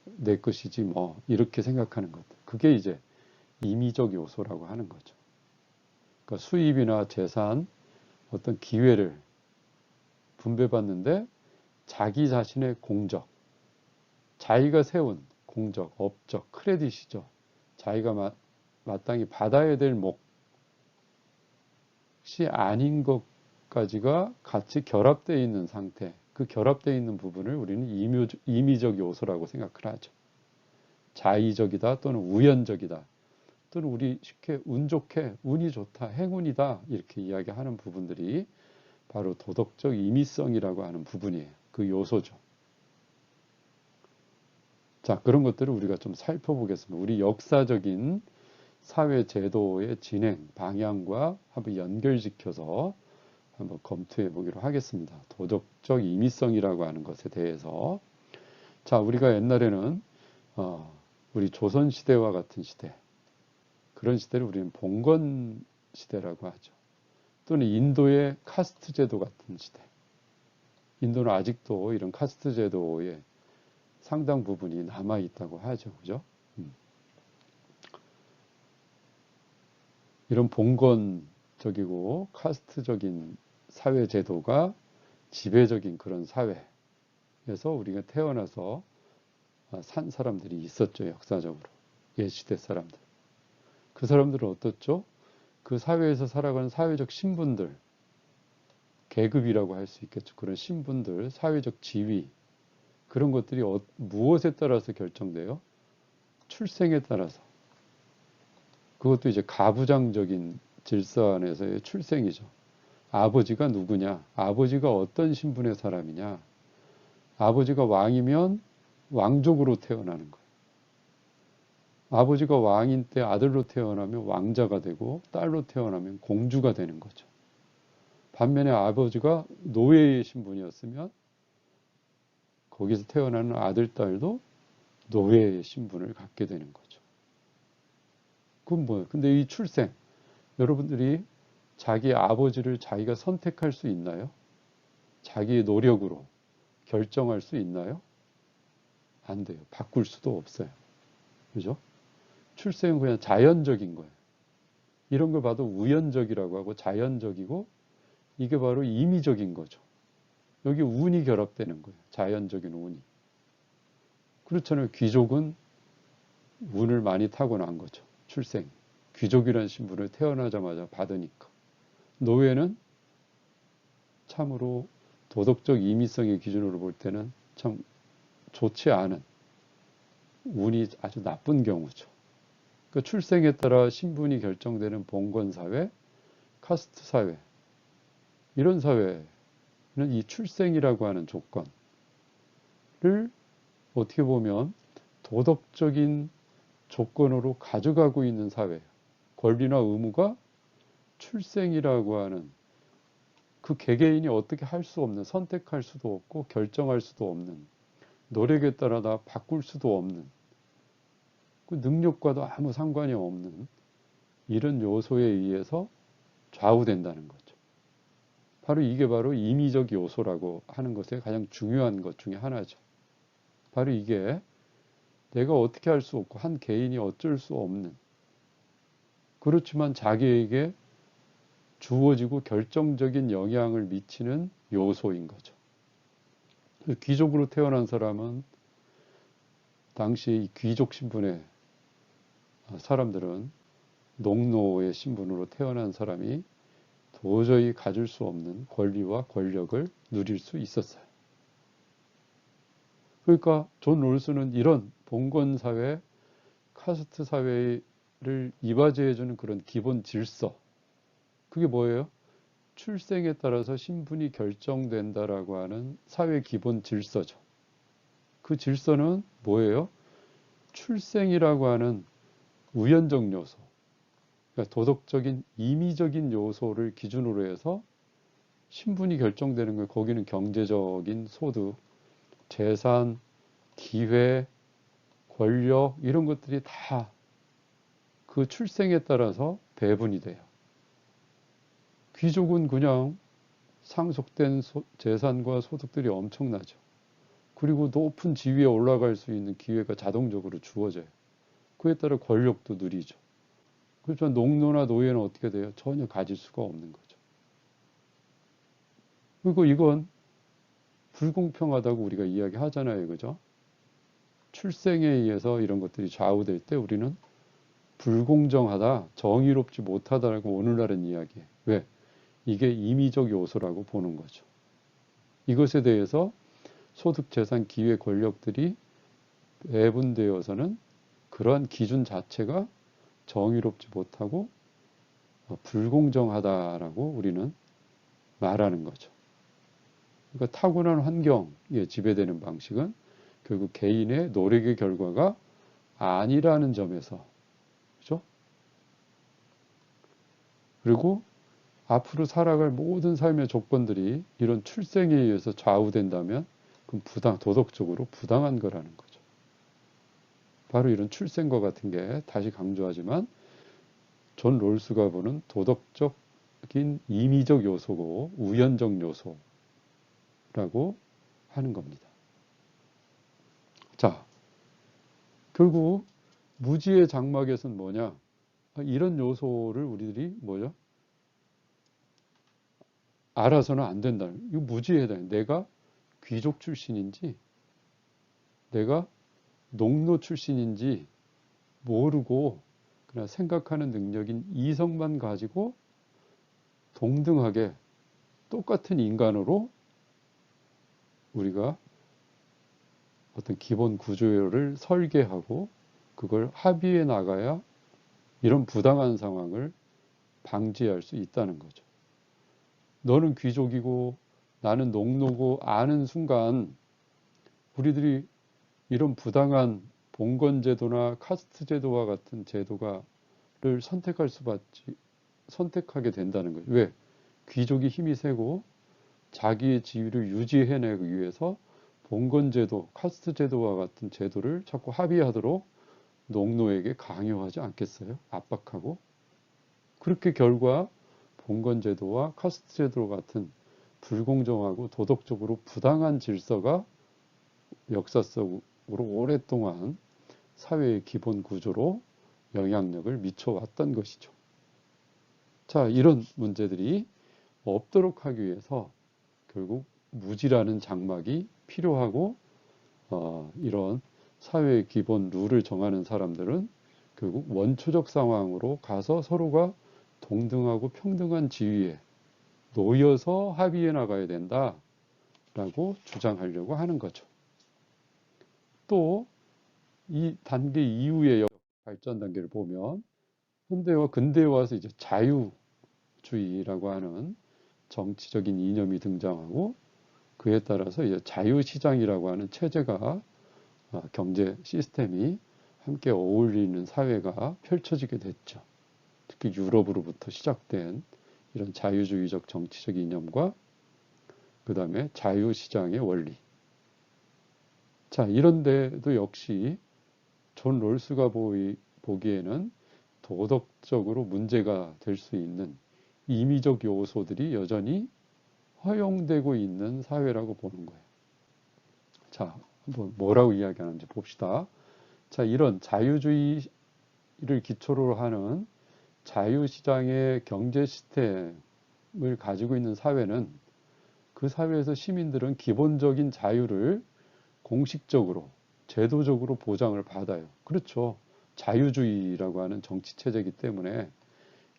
내 것이지 뭐, 이렇게 생각하는 것. 그게 이제 임의적 요소라고 하는 거죠. 그러니까 수입이나 재산, 어떤 기회를 분배받는데 자기 자신의 공적, 자기가 세운 공적, 업적, 크레딧이죠. 자기가 마땅히 받아야 될 몫이 아닌 것까지가 같이 결합되어 있는 상태, 그 결합되어 있는 부분을 우리는 임의적 요소라고 생각을 하죠. 자의적이다 또는 우연적이다, 또는 우리 쉽게 운 좋게, 운이 좋다, 행운이다 이렇게 이야기하는 부분들이 바로 도덕적 임의성이라고 하는 부분이에요. 그 요소죠. 자, 그런 것들을 우리가 좀 살펴보겠습니다. 우리 역사적인 사회 제도의 진행 방향과 한번 연결시켜서 한번 검토해 보기로 하겠습니다. 도덕적 임의성이라고 하는 것에 대해서. 자, 우리가 옛날에는 우리 조선 시대와 같은 시대, 그런 시대를 우리는 봉건 시대라고 하죠. 또는 인도의 카스트 제도 같은 시대. 인도는 아직도 이런 카스트 제도의 상당 부분이 남아 있다고 하죠. 그죠? 이런 봉건적이고 카스트적인 사회 제도가 지배적인 그런 사회에서 우리가 태어나서 산 사람들이 있었죠. 역사적으로. 옛시대 사람들. 그 사람들은 어떻죠? 그 사회에서 살아가는 사회적 신분들, 계급이라고 할 수 있겠죠. 그런 신분들, 사회적 지위, 그런 것들이 무엇에 따라서 결정돼요? 출생에 따라서. 그것도 이제 가부장적인 질서 안에서의 출생이죠. 아버지가 누구냐? 아버지가 어떤 신분의 사람이냐? 아버지가 왕이면 왕족으로 태어나는 거예요. 아버지가 왕인 때 아들로 태어나면 왕자가 되고 딸로 태어나면 공주가 되는 거죠. 반면에 아버지가 노예의 신분이었으면 거기서 태어나는 아들, 딸도 노예의 신분을 갖게 되는 거죠. 그건 뭐예요? 근데 이 출생, 여러분들이 자기 아버지를 자기가 선택할 수 있나요? 자기의 노력으로 결정할 수 있나요? 안 돼요. 바꿀 수도 없어요. 그죠? 출생은 그냥 자연적인 거예요. 이런 걸 봐도 우연적이라고 하고 자연적이고 이게 바로 임의적인 거죠. 여기 운이 결합되는 거예요. 자연적인 운이. 그렇잖아요. 귀족은 운을 많이 타고난 거죠. 출생. 귀족이라는 신분을 태어나자마자 받으니까. 노예는 참으로 도덕적 임의성의 기준으로 볼 때는 참 좋지 않은 운이 아주 나쁜 경우죠. 그러니까 출생에 따라 신분이 결정되는 봉건사회, 카스트 사회, 이런 사회는 이 출생이라고 하는 조건을 어떻게 보면 도덕적인 조건으로 가져가고 있는 사회예요. 권리나 의무가 출생이라고 하는 그 개개인이 어떻게 할 수 없는, 선택할 수도 없고 결정할 수도 없는, 노력에 따라 다 바꿀 수도 없는, 그 능력과도 아무 상관이 없는 이런 요소에 의해서 좌우된다는 거죠. 바로 이게 바로 임의적 요소라고 하는 것의 가장 중요한 것 중에 하나죠. 바로 이게 내가 어떻게 할 수 없고 한 개인이 어쩔 수 없는, 그렇지만 자기에게 주어지고 결정적인 영향을 미치는 요소인 거죠. 귀족으로 태어난 사람은 당시 이 귀족 신분의 사람들은 농노의 신분으로 태어난 사람이 도저히 가질 수 없는 권리와 권력을 누릴 수 있었어요. 그러니까 존 롤스는 이런 봉건사회, 카스트 사회를 이바지해주는 그런 기본 질서, 그게 뭐예요? 출생에 따라서 신분이 결정된다라고 하는 사회 기본 질서죠. 그 질서는 뭐예요? 출생이라고 하는 우연적 요소, 그러니까 도덕적인 임의적인 요소를 기준으로 해서 신분이 결정되는 거예요. 거기는 경제적인 소득, 재산, 기회, 권력 이런 것들이 다 그 출생에 따라서 배분이 돼요. 귀족은 그냥 상속된 재산과 소득들이 엄청나죠. 그리고 높은 지위에 올라갈 수 있는 기회가 자동적으로 주어져요. 그에 따라 권력도 누리죠. 그렇지만 농노나 노예는 어떻게 돼요? 전혀 가질 수가 없는 거죠. 그리고 이건 불공평하다고 우리가 이야기하잖아요. 그죠? 출생에 의해서 이런 것들이 좌우될 때 우리는 불공정하다, 정의롭지 못하다라고 오늘날은 이야기해요. 왜? 이게 임의적 요소라고 보는 거죠. 이것에 대해서 소득, 재산, 기회, 권력들이 배분되어서는 그러한 기준 자체가 정의롭지 못하고 불공정하다라고 우리는 말하는 거죠. 그러니까 타고난 환경에 지배되는 방식은 결국 개인의 노력의 결과가 아니라는 점에서, 그죠? 그리고 앞으로 살아갈 모든 삶의 조건들이 이런 출생에 의해서 좌우된다면 그럼 도덕적으로 부당한 거라는 거죠. 바로 이런 출생과 같은 게 다시 강조하지만 존 롤스가 보는 도덕적인 임의적 요소고 우연적 요소라고 하는 겁니다. 자, 결국 무지의 장막에서는 뭐냐? 이런 요소를 우리들이 뭐죠? 알아서는 안 된다. 이거 무지에 해당해. 내가 귀족 출신인지, 내가 농노 출신인지 모르고 그냥 생각하는 능력인 이성만 가지고 동등하게 똑같은 인간으로 우리가 어떤 기본 구조를 설계하고 그걸 합의해 나가야 이런 부당한 상황을 방지할 수 있다는 거죠. 너는 귀족이고 나는 농노고 아는 순간 우리들이 이런 부당한 봉건제도나 카스트 제도와 같은 제도가를 선택하게 된다는 거죠. 왜? 귀족이 힘이 세고 자기의 지위를 유지해내기 위해서 봉건제도, 카스트 제도와 같은 제도를 자꾸 합의하도록 농노에게 강요하지 않겠어요? 압박하고. 그렇게 결과 봉건제도와 카스트 제도 같은 불공정하고 도덕적으로 부당한 질서가 역사 속으로 오랫동안 사회의 기본 구조로 영향력을 미쳐왔던 것이죠. 자, 이런 문제들이 없도록 하기 위해서 결국 무지라는 장막이 필요하고 이런 사회의 기본 룰을 정하는 사람들은 결국 원초적 상황으로 가서 서로가 동등하고 평등한 지위에 놓여서 합의해 나가야 된다라고 주장하려고 하는 거죠. 또 이 단계 이후의 발전 단계를 보면 현대와 근대에 와서 이제 자유주의라고 하는 정치적인 이념이 등장하고 그에 따라서 이제 자유시장이라고 하는 체제가 경제 시스템이 함께 어울리는 사회가 펼쳐지게 됐죠. 특히 유럽으로부터 시작된 이런 자유주의적 정치적 이념과 그 다음에 자유시장의 원리. 자, 이런데도 역시 존 롤스가 보기에는 도덕적으로 문제가 될 수 있는 임의적 요소들이 여전히 허용되고 있는 사회라고 보는 거예요. 자, 한번 뭐라고 이야기하는지 봅시다. 자, 이런 자유주의를 기초로 하는 자유시장의 경제 시스템을 가지고 있는 사회는 그 사회에서 시민들은 기본적인 자유를 공식적으로, 제도적으로 보장을 받아요. 그렇죠. 자유주의라고 하는 정치체제이기 때문에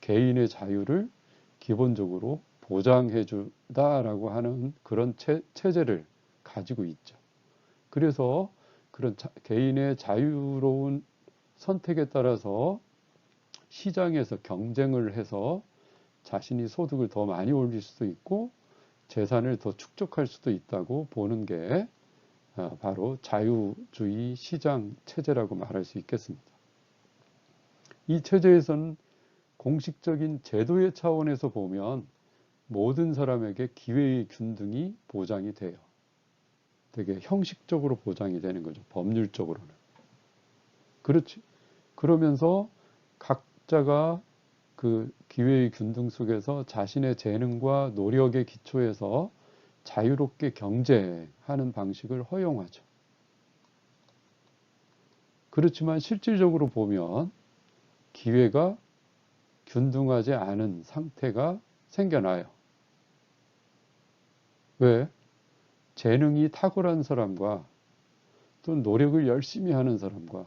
개인의 자유를 기본적으로 보장해 준다라고 하는 그런 체제를 가지고 있죠. 그래서 그런 개인의 자유로운 선택에 따라서 시장에서 경쟁을 해서 자신이 소득을 더 많이 올릴 수도 있고 재산을 더 축적할 수도 있다고 보는 게 바로 자유주의 시장 체제라고 말할 수 있겠습니다. 이 체제에서는 공식적인 제도의 차원에서 보면 모든 사람에게 기회의 균등이 보장이 돼요. 되게 형식적으로 보장이 되는 거죠. 법률적으로는. 그렇지. 그러면서 각자가 그 기회의 균등 속에서 자신의 재능과 노력의 기초에서 자유롭게 경제하는 방식을 허용하죠. 그렇지만 실질적으로 보면 기회가 균등하지 않은 상태가 생겨나요. 왜? 재능이 탁월한 사람과 또 노력을 열심히 하는 사람과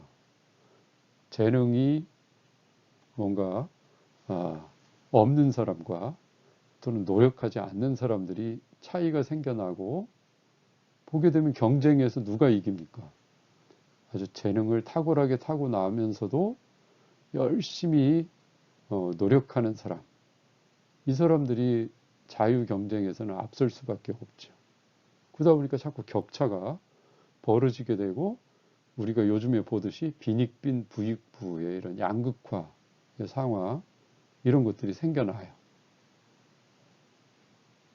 재능이 뭔가 없는 사람과 또는 노력하지 않는 사람들이 차이가 생겨나고 보게 되면 경쟁에서 누가 이깁니까? 아주 재능을 탁월하게 타고나면서도 열심히 노력하는 사람. 이 사람들이 자유 경쟁에서는 앞설 수밖에 없죠. 그러다 보니까 자꾸 격차가 벌어지게 되고 우리가 요즘에 보듯이 빈익빈 부익부의 이런 양극화의 상황 이런 것들이 생겨나요.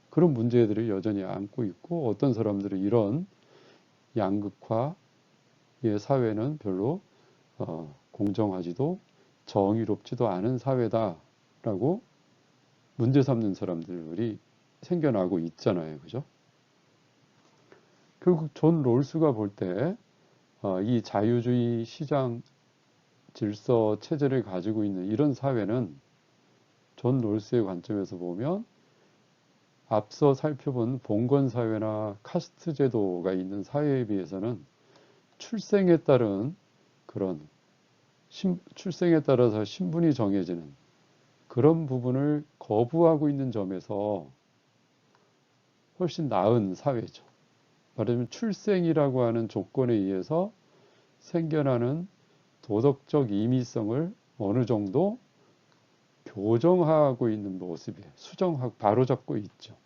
그런 문제들을 여전히 안고 있고 어떤 사람들은 이런 양극화의 사회는 별로 공정하지도 정의롭지도 않은 사회다라고 문제 삼는 사람들이 생겨나고 있잖아요. 그죠? 결국 존 롤스가 볼 때 이 자유주의 시장 질서 체제를 가지고 있는 이런 사회는 존 롤스의 관점에서 보면 앞서 살펴본 봉건 사회나 카스트 제도가 있는 사회에 비해서는 출생에 따른 그런 출생에 따라서 신분이 정해지는 그런 부분을 거부하고 있는 점에서 훨씬 나은 사회죠. 말하자면 출생이라고 하는 조건에 의해서 생겨나는 도덕적 임의성을 어느 정도 교정하고 있는 모습이에요. 수정하고 바로잡고 있죠.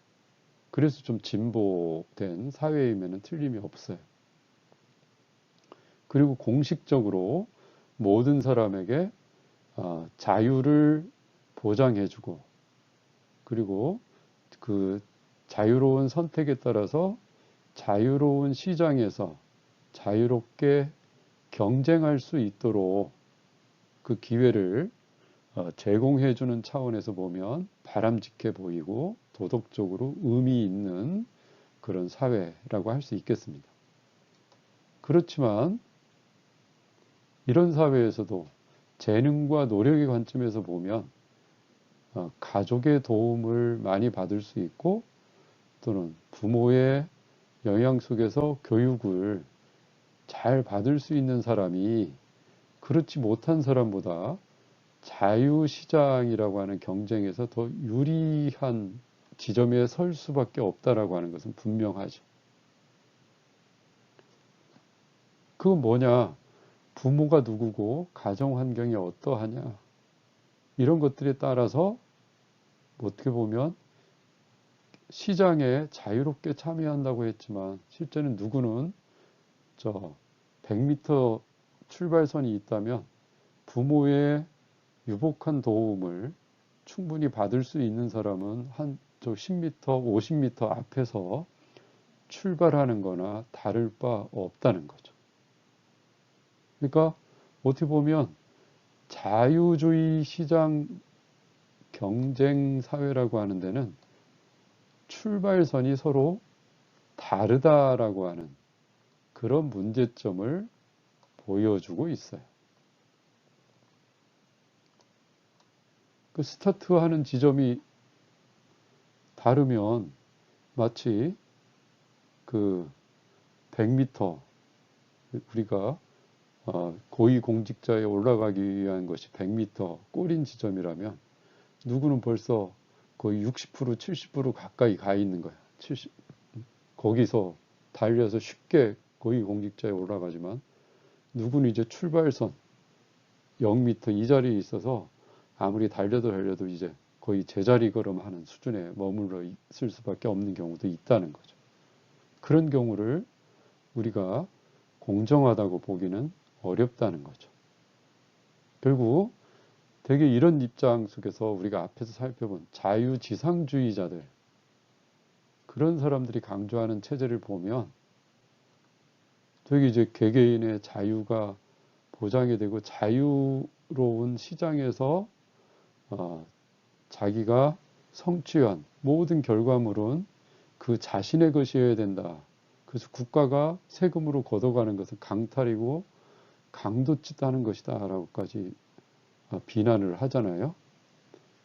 그래서 좀 진보된 사회임에는 틀림이 없어요. 그리고 공식적으로 모든 사람에게 자유를 보장해주고 그리고 그 자유로운 선택에 따라서 자유로운 시장에서 자유롭게 경쟁할 수 있도록 그 기회를 제공해주는 차원에서 보면 바람직해 보이고 도덕적으로 의미 있는 그런 사회라고 할 수 있겠습니다. 그렇지만 이런 사회에서도 재능과 노력의 관점에서 보면 가족의 도움을 많이 받을 수 있고 또는 부모의 영향 속에서 교육을 잘 받을 수 있는 사람이 그렇지 못한 사람보다 자유시장이라고 하는 경쟁에서 더 유리한 지점에 설 수밖에 없다라고 하는 것은 분명하죠. 그건 뭐냐? 부모가 누구고 가정 환경이 어떠하냐? 이런 것들에 따라서 어떻게 보면 시장에 자유롭게 참여한다고 했지만 실제는 누구는 저 100m 출발선이 있다면 부모의 유복한 도움을 충분히 받을 수 있는 사람은 한 저 10m, 50m 앞에서 출발하는 거나 다를 바 없다는 거죠. 그러니까 어떻게 보면 자유주의 시장 경쟁 사회라고 하는 데는 출발선이 서로 다르다라고 하는 그런 문제점을 보여주고 있어요. 그 스타트하는 지점이 다르면 마치 그 100m 우리가 고위공직자에 올라가기 위한 것이 100m 꼬린 지점이라면 누구는 벌써 거의 60%, 70% 가까이 가 있는 거야. 70, 거기서 달려서 쉽게 고위공직자에 올라가지만 누구는 이제 출발선 0m 이 자리에 있어서 아무리 달려도 이제 거의 제자리 걸음하는 수준에 머물러 있을 수밖에 없는 경우도 있다는 거죠. 그런 경우를 우리가 공정하다고 보기는 어렵다는 거죠. 결국 되게 이런 입장 속에서 우리가 앞에서 살펴본 자유지상주의자들 그런 사람들이 강조하는 체제를 보면 되게 이제 개개인의 자유가 보장이 되고 자유로운 시장에서 자기가 성취한 모든 결과물은 그 자신의 것이어야 된다. 그래서 국가가 세금으로 걷어가는 것은 강탈이고 강도짓하는 것이다 라고까지 비난을 하잖아요.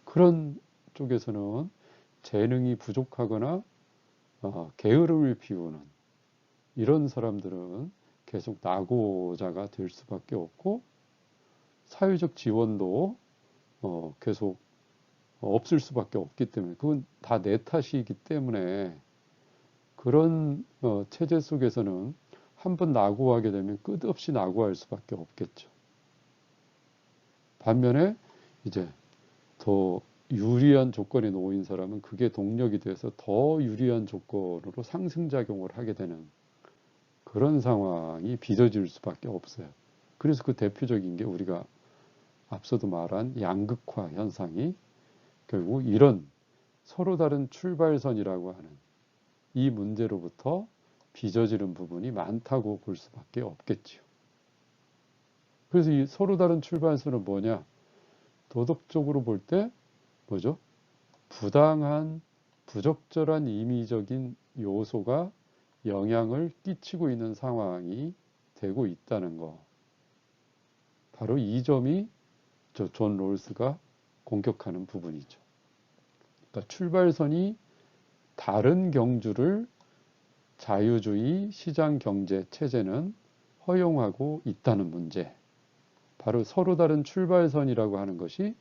그런 쪽에서는 재능이 부족하거나 게으름을 피우는 이런 사람들은 계속 낙오자가 될 수밖에 없고 사회적 지원도 계속 없을 수밖에 없기 때문에 그건 다 내 탓이기 때문에 그런 체제 속에서는 한번 낙오하게 되면 끝없이 낙오할 수밖에 없겠죠. 반면에 이제 더 유리한 조건에 놓인 사람은 그게 동력이 돼서 더 유리한 조건으로 상승작용을 하게 되는 그런 상황이 빚어질 수밖에 없어요. 그래서 그 대표적인 게 우리가 앞서도 말한 양극화 현상이 결국 이런 서로 다른 출발선이라고 하는 이 문제로부터 빚어지는 부분이 많다고 볼 수밖에 없겠지요. 그래서 이 서로 다른 출발선은 뭐냐? 도덕적으로 볼 때 뭐죠? 부당한, 부적절한 임의적인 요소가 영향을 끼치고 있는 상황이 되고 있다는 거. 바로 이 점이 존 롤스가 공격하는 부분이죠. 그러니까 출발선이 다른 경주를 자유주의 시장 경제 체제는 허용하고 있다는 문제. 바로 서로 다른 출발선이라고 하는 것이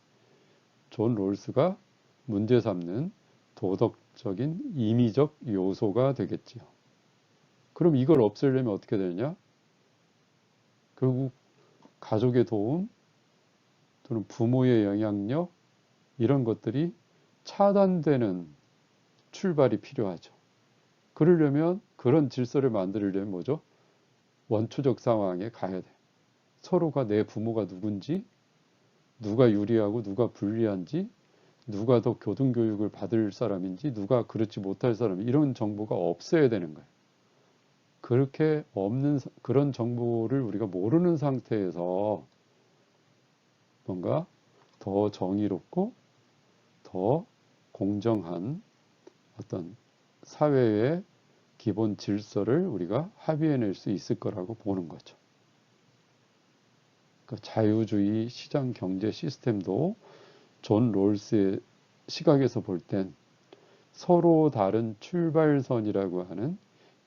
존 롤스가 문제 삼는 도덕적인 임의적 요소가 되겠지요. 그럼 이걸 없애려면 어떻게 되느냐? 결국 가족의 도움 또는 부모의 영향력 이런 것들이 차단되는 출발이 필요하죠. 그러려면 그런 질서를 만들려면 뭐죠? 원초적 상황에 가야 돼. 서로가 내 부모가 누군지, 누가 유리하고 누가 불리한지, 누가 더 교등교육을 받을 사람인지, 누가 그렇지 못할 사람인지 이런 정보가 없어야 되는 거예요. 그렇게 없는 그런 정보를 우리가 모르는 상태에서 뭔가 더 정의롭고 더 공정한 어떤 사회의 기본 질서를 우리가 합의해낼 수 있을 거라고 보는 거죠. 그러니까 자유주의 시장 경제 시스템도 존 롤스의 시각에서 볼 땐 서로 다른 출발선이라고 하는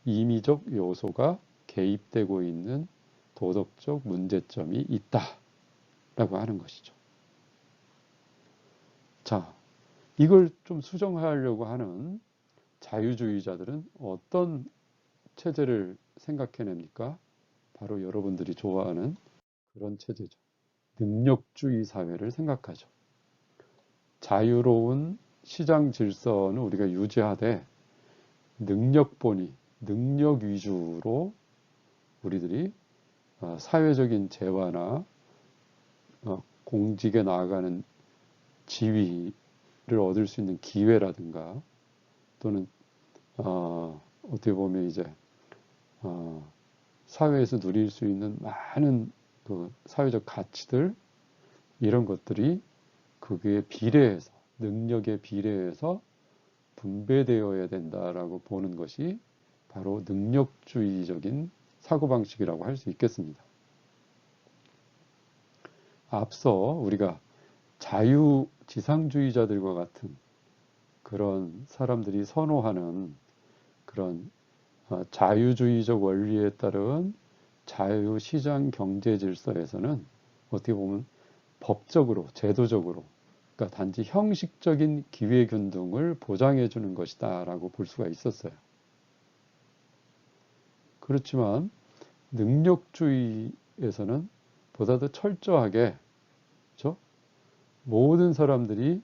임의적 요소가 개입되고 있는 도덕적 문제점이 있다라고 하는 것이죠. 자, 이걸 좀 수정하려고 하는 자유주의자들은 어떤 체제를 생각해냅니까? 바로 여러분들이 좋아하는 그런 체제죠. 능력주의 사회를 생각하죠. 자유로운 시장 질서는 우리가 유지하되 능력본위, 능력 위주로 우리들이 사회적인 재화나 공직에 나아가는 지위를 얻을 수 있는 기회라든가 또는 어떻게 보면 이제 사회에서 누릴 수 있는 많은 그 사회적 가치들 이런 것들이 그게 비례해서 능력에 비례해서 분배되어야 된다라고 보는 것이 바로 능력주의적인 사고방식이라고 할 수 있겠습니다. 앞서 우리가 자유지상주의자들과 같은 그런 사람들이 선호하는 그런 자유주의적 원리에 따른 자유시장 경제 질서에서는 어떻게 보면 법적으로, 제도적으로 그러니까 단지 형식적인 기회균등을 보장해 주는 것이다 라고 볼 수가 있었어요. 그렇지만 능력주의에서는 보다 더 철저하게 그렇죠? 모든 사람들이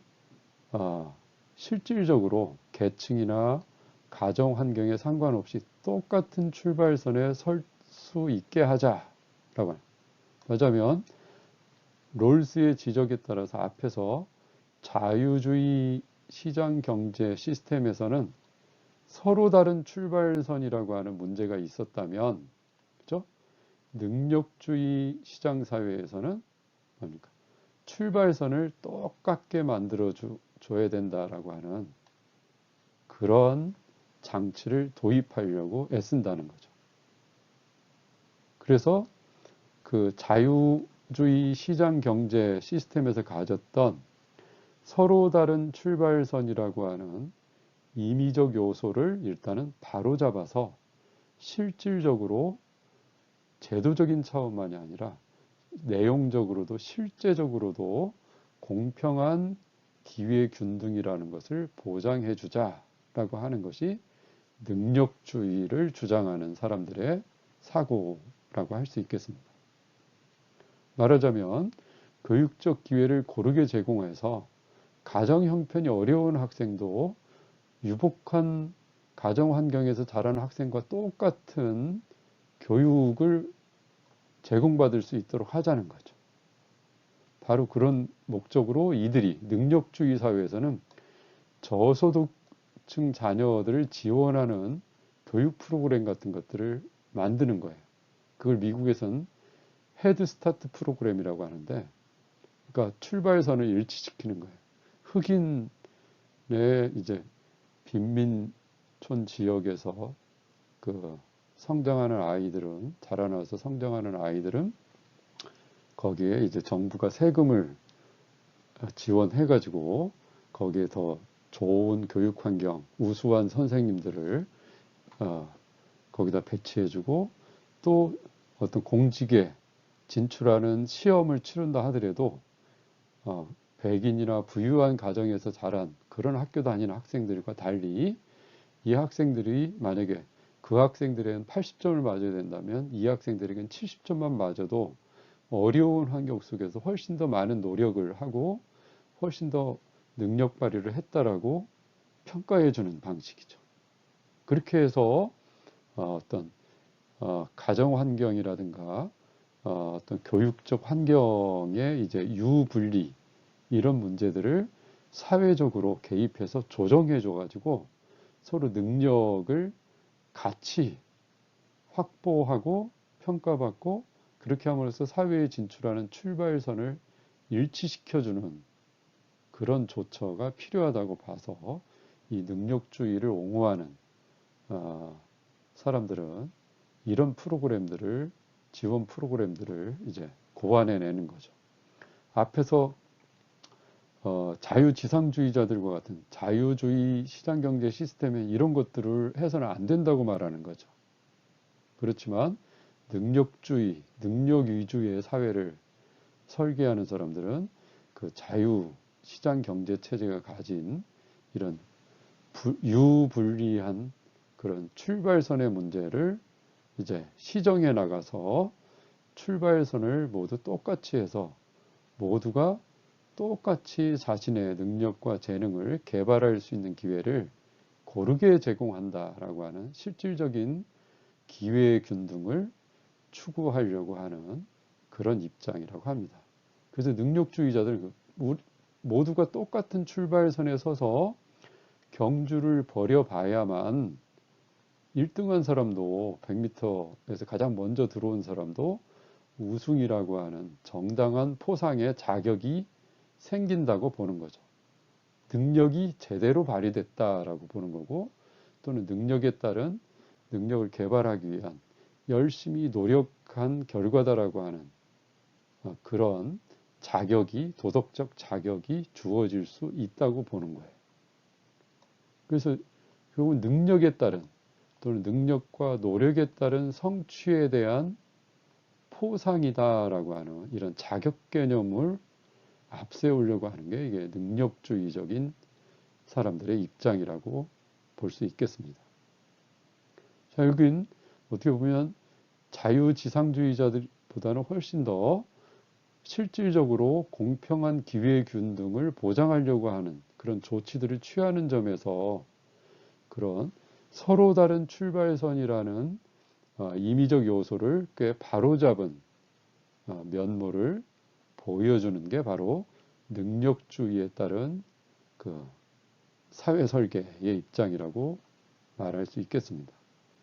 실질적으로 계층이나 가정 환경에 상관없이 똑같은 출발선에 설 수 있게 하자라고. 맞으면 롤스의 지적에 따라서 앞에서 자유주의 시장 경제 시스템에서는 서로 다른 출발선이라고 하는 문제가 있었다면, 그죠? 능력주의 시장 사회에서는 뭡니까? 출발선을 똑같게 만들어 줘야 된다라고 하는 그런 장치를 도입하려고 애쓴다는 거죠. 그래서 그 자유주의 시장 경제 시스템에서 가졌던 서로 다른 출발선이라고 하는 임의적 요소를 일단은 바로잡아서 실질적으로 제도적인 차원만이 아니라 내용적으로도 실제적으로도 공평한 기회균등이라는 것을 보장해 주자라고 하는 것이 능력주의를 주장하는 사람들의 사고라고 할 수 있겠습니다. 말하자면 교육적 기회를 고르게 제공해서 가정 형편이 어려운 학생도 유복한 가정 환경에서 자라는 학생과 똑같은 교육을 제공받을 수 있도록 하자는 거죠. 바로 그런 목적으로 이들이 능력주의 사회에서는 저소득층 자녀들을 지원하는 교육 프로그램 같은 것들을 만드는 거예요. 그걸 미국에선 헤드스타트 프로그램이라고 하는데, 그러니까 출발선을 일치시키는 거예요. 흑인의 이제 빈민촌 지역에서 그 성장하는 아이들은, 자라나서 성장하는 아이들은 거기에 이제 정부가 세금을 지원해가지고 거기에 더 좋은 교육 환경, 우수한 선생님들을 거기다 배치해주고, 또 어떤 공직에 진출하는 시험을 치른다 하더라도 백인이나 부유한 가정에서 자란 그런 학교 다니는 학생들과 달리 이 학생들이 만약에 그 학생들에게는 80점을 맞아야 된다면 이 학생들에게는 70점만 맞아도 어려운 환경 속에서 훨씬 더 많은 노력을 하고 훨씬 더 능력 발휘를 했다라고 평가해 주는 방식이죠. 그렇게 해서 어떤 가정 환경이라든가 어떤 교육적 환경의 이제 유분리 이런 문제들을 사회적으로 개입해서 조정해 줘가지고 서로 능력을 같이 확보하고 평가받고, 그렇게 함으로써 사회에 진출하는 출발선을 일치시켜주는 그런 조처가 필요하다고 봐서 이 능력주의를 옹호하는 사람들은 이런 프로그램들을, 지원 프로그램들을 이제 고안해내는 거죠. 앞에서 자유지상주의자들과 같은 자유주의 시장경제 시스템에 이런 것들을 해서는 안 된다고 말하는 거죠. 그렇지만 능력주의, 능력 위주의 사회를 설계하는 사람들은 그 자유시장경제 체제가 가진 이런 유불리한 그런 출발선의 문제를 이제 시정해 나가서 출발선을 모두 똑같이 해서 모두가 똑같이 자신의 능력과 재능을 개발할 수 있는 기회를 고르게 제공한다라고 하는 실질적인 기회의 균등을 추구하려고 하는 그런 입장이라고 합니다. 그래서 능력주의자들 모두가 똑같은 출발선에 서서 경주를 벌여봐야만 1등한 사람도 100m에서 가장 먼저 들어온 사람도 우승이라고 하는 정당한 포상의 자격이 생긴다고 보는 거죠. 능력이 제대로 발휘됐다라고 보는 거고, 또는 능력에 따른 능력을 개발하기 위한 열심히 노력한 결과다라고 하는 그런 자격이, 도덕적 자격이 주어질 수 있다고 보는 거예요. 그래서 결국 능력에 따른, 또는 능력과 노력에 따른 성취에 대한 포상이다라고 하는 이런 자격 개념을 앞세우려고 하는 게 이게 능력주의적인 사람들의 입장이라고 볼 수 있겠습니다. 자, 여긴 어떻게 보면 자유지상주의자들보다는 훨씬 더 실질적으로 공평한 기회균등을 보장하려고 하는 그런 조치들을 취하는 점에서 그런 서로 다른 출발선이라는 임의적 요소를 꽤 바로잡은 면모를 보여주는 게 바로 능력주의에 따른 그 사회 설계의 입장이라고 말할 수 있겠습니다.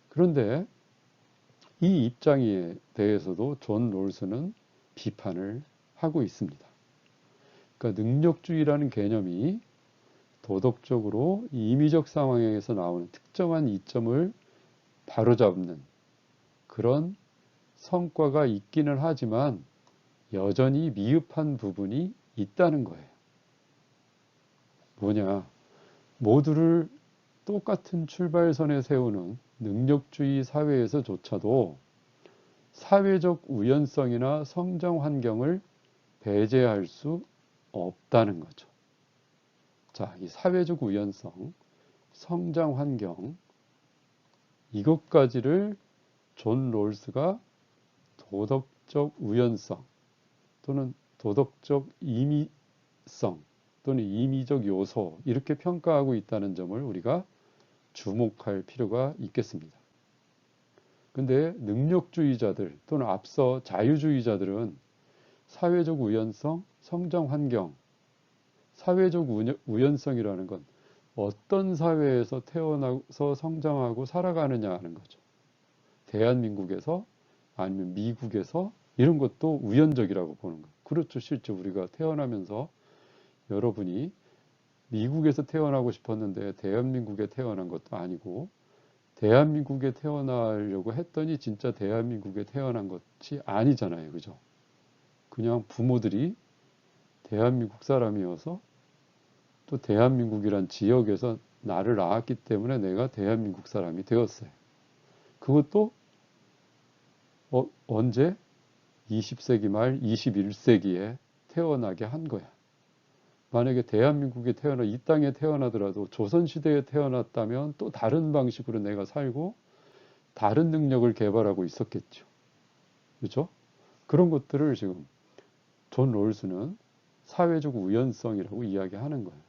그런데 이 입장에 대해서도 존 롤스는 비판을 하고 있습니다. 그러니까 능력주의라는 개념이 도덕적으로 임의적 상황에서 나오는 특정한 이점을 바로잡는 그런 성과가 있기는 하지만 여전히 미흡한 부분이 있다는 거예요. 뭐냐? 모두를 똑같은 출발선에 세우는 능력주의 사회에서조차도 사회적 우연성이나 성장 환경을 배제할 수 없다는 거죠. 자, 이 사회적 우연성, 성장 환경, 이것까지를 존 롤스가 도덕적 우연성 또는 도덕적 임의성 또는 임의적 요소 이렇게 평가하고 있다는 점을 우리가 주목할 필요가 있겠습니다. 근데 능력주의자들 또는 앞서 자유주의자들은 사회적 우연성, 성장 환경, 사회적 우연성이라는 건 어떤 사회에서 태어나서 성장하고 살아가느냐 하는 거죠. 대한민국에서 아니면 미국에서 이런 것도 우연적이라고 보는 거예요. 그렇죠. 실제 우리가 태어나면서 여러분이 미국에서 태어나고 싶었는데 대한민국에 태어난 것도 아니고 대한민국에 태어나려고 했더니 진짜 대한민국에 태어난 것이 아니잖아요. 그죠? 그냥 부모들이 대한민국 사람이어서 또 대한민국이란 지역에서 나를 낳았기 때문에 내가 대한민국 사람이 되었어요. 그것도 언제? 20세기 말 21세기에 태어나게 한 거야. 만약에 대한민국에 이 땅에 태어나더라도 조선시대에 태어났다면 또 다른 방식으로 내가 살고 다른 능력을 개발하고 있었겠죠. 그렇죠? 그런 것들을 지금 존 롤스는 사회적 우연성이라고 이야기하는 거예요.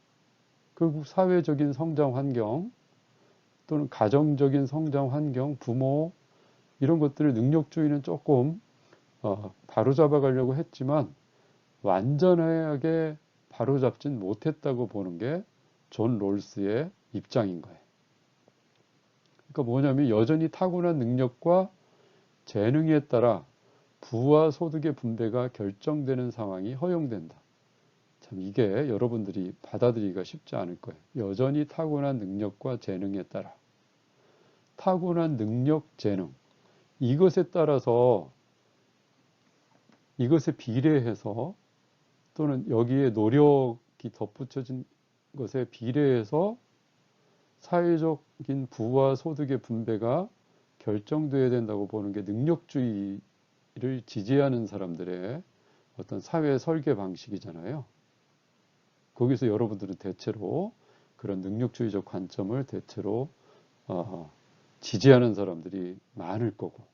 결국 사회적인 성장 환경 또는 가정적인 성장 환경, 부모 이런 것들을 능력주의는 조금 바로잡아 가려고 했지만 완전하게 바로잡진 못했다고 보는 게 존 롤스의 입장인 거예요. 그러니까 뭐냐면 여전히 타고난 능력과 재능에 따라 부와 소득의 분배가 결정되는 상황이 허용된다. 참 이게 여러분들이 받아들이기가 쉽지 않을 거예요. 여전히 타고난 능력과 재능에 따라 타고난 능력, 재능 이것에 따라서 이것에 비례해서 또는 여기에 노력이 덧붙여진 것에 비례해서 사회적인 부와 소득의 분배가 결정돼야 된다고 보는 게 능력주의를 지지하는 사람들의 어떤 사회 설계 방식이잖아요. 거기서 여러분들은 대체로 그런 능력주의적 관점을 대체로 지지하는 사람들이 많을 거고.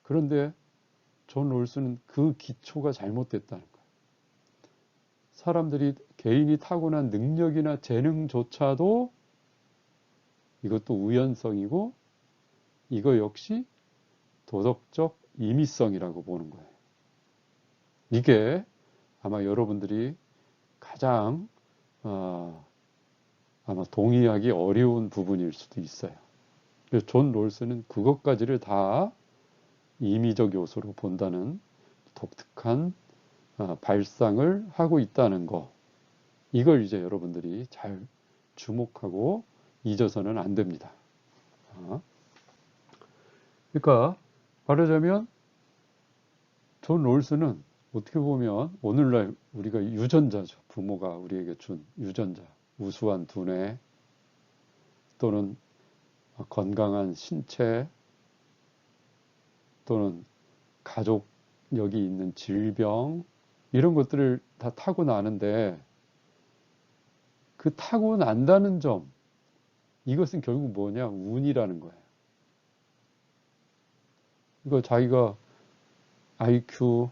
그런데 존 롤스는 그 기초가 잘못됐다는 거예요. 사람들이 개인이 타고난 능력이나 재능조차도 이것도 우연성이고 이거 역시 도덕적 임의성이라고 보는 거예요. 이게 아마 여러분들이 가장 아마 동의하기 어려운 부분일 수도 있어요. 그래서 존 롤스는 그것까지를 다 임의적 요소로 본다는 독특한 발상을 하고 있다는 거. 이걸 이제 여러분들이 잘 주목하고 잊어서는 안 됩니다. 그러니까 말하자면 존 롤스는 어떻게 보면 오늘날 우리가 유전자죠. 부모가 우리에게 준 유전자. 우수한 두뇌 또는 건강한 신체 또는 가족력이 있는 질병 이런 것들을 다 타고나는데 그 타고난다는 점 이것은 결국 뭐냐? 운이라는 거예요. 이거 자기가 IQ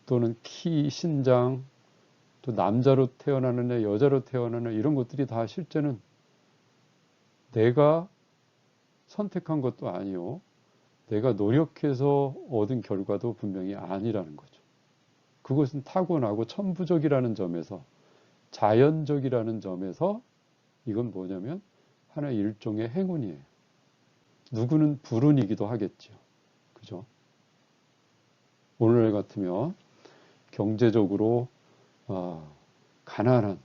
또는 키, 신장 또 남자로 태어나느냐 여자로 태어나느냐 이런 것들이 다 실제는 내가 선택한 것도 아니요. 내가 노력해서 얻은 결과도 분명히 아니라는 거죠. 그것은 타고나고 천부적이라는 점에서 자연적이라는 점에서 이건 뭐냐면 하나의 일종의 행운이에요. 누구는 불운이기도 하겠죠. 그죠? 오늘 같으면 경제적으로 가난한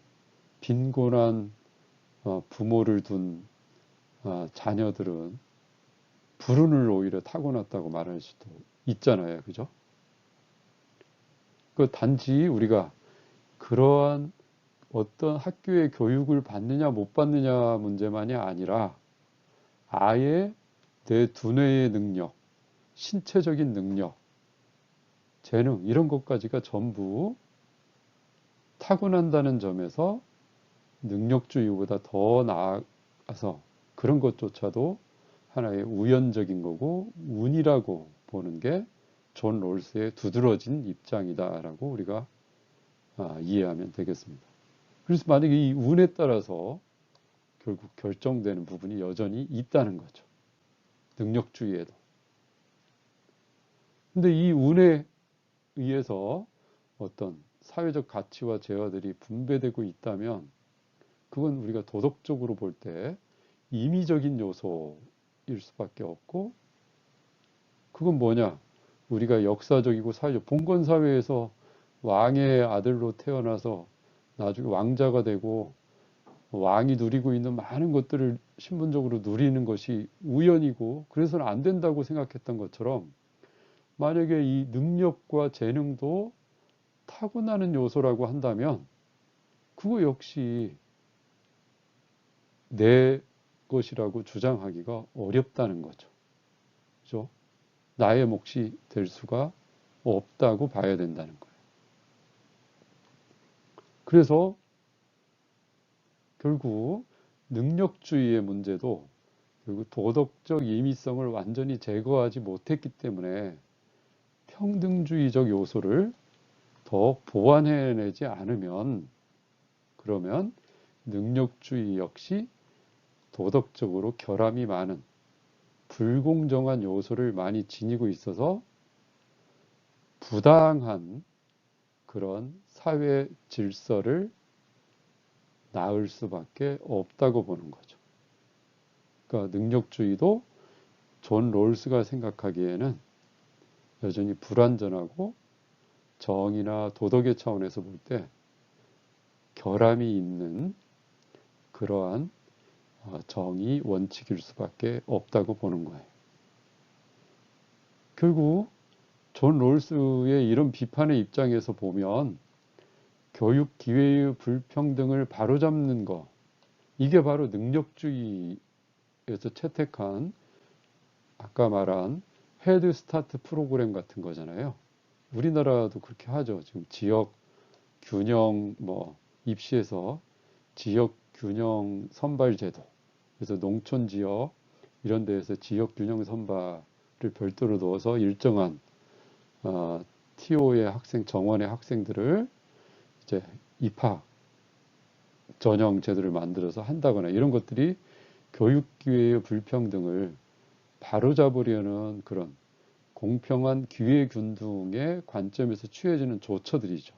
빈곤한 부모를 둔 자녀들은 불운을 오히려 타고났다고 말할 수도 있잖아요. 그죠? 그 단지 우리가 그러한 어떤 학교의 교육을 받느냐 못 받느냐 문제만이 아니라 아예 내 두뇌의 능력, 신체적인 능력, 재능 이런 것까지가 전부 타고난다는 점에서 능력주의보다 더 나아가서 그런 것조차도 하나의 우연적인 거고 운이라고 보는 게 존 롤스의 두드러진 입장이다라고 우리가 이해하면 되겠습니다. 그래서 만약에 이 운에 따라서 결국 결정되는 부분이 여전히 있다는 거죠. 능력주의에도. 근데 이 운에 의해서 어떤 사회적 가치와 재화들이 분배되고 있다면 그건 우리가 도덕적으로 볼 때 임의적인 요소일 수밖에 없고, 그건 뭐냐? 우리가 역사적이고 사회적 봉건 사회에서 왕의 아들로 태어나서 나중에 왕자가 되고 왕이 누리고 있는 많은 것들을 신분적으로 누리는 것이 우연이고 그래서는 안 된다고 생각했던 것처럼, 만약에 이 능력과 재능도 타고나는 요소라고 한다면 그거 역시 내 것이라고 주장하기가 어렵다는 거죠. 그죠? 나의 몫이 될 수가 없다고 봐야 된다는 거예요. 그래서 결국 능력주의의 문제도 결국 도덕적 임의성을 완전히 제거하지 못했기 때문에 평등주의적 요소를 더 보완해내지 않으면, 그러면 능력주의 역시 도덕적으로 결함이 많은 불공정한 요소를 많이 지니고 있어서 부당한 그런 사회 질서를 낳을 수밖에 없다고 보는 거죠. 그러니까 능력주의도 존 롤스가 생각하기에는 여전히 불완전하고 정의나 도덕의 차원에서 볼 때 결함이 있는 그러한 정의 원칙일 수밖에 없다고 보는 거예요. 결국 존 롤스의 이런 비판의 입장에서 보면 교육 기회의 불평등을 바로잡는 거, 이게 바로 능력주의에서 채택한 아까 말한 헤드 스타트 프로그램 같은 거잖아요. 우리나라도 그렇게 하죠. 지금 지역 균형 입시에서 지역 균형 선발 제도. 그래서 농촌 지역 이런 데에서 지역 균형 선발을 별도로 넣어서 일정한 TO의 학생 정원의 학생들을 이제 입학 전형 제도를 만들어서 한다거나 이런 것들이 교육 기회의 불평등을 바로잡으려는 그런 공평한 기회 균등의 관점에서 취해지는 조처들이죠.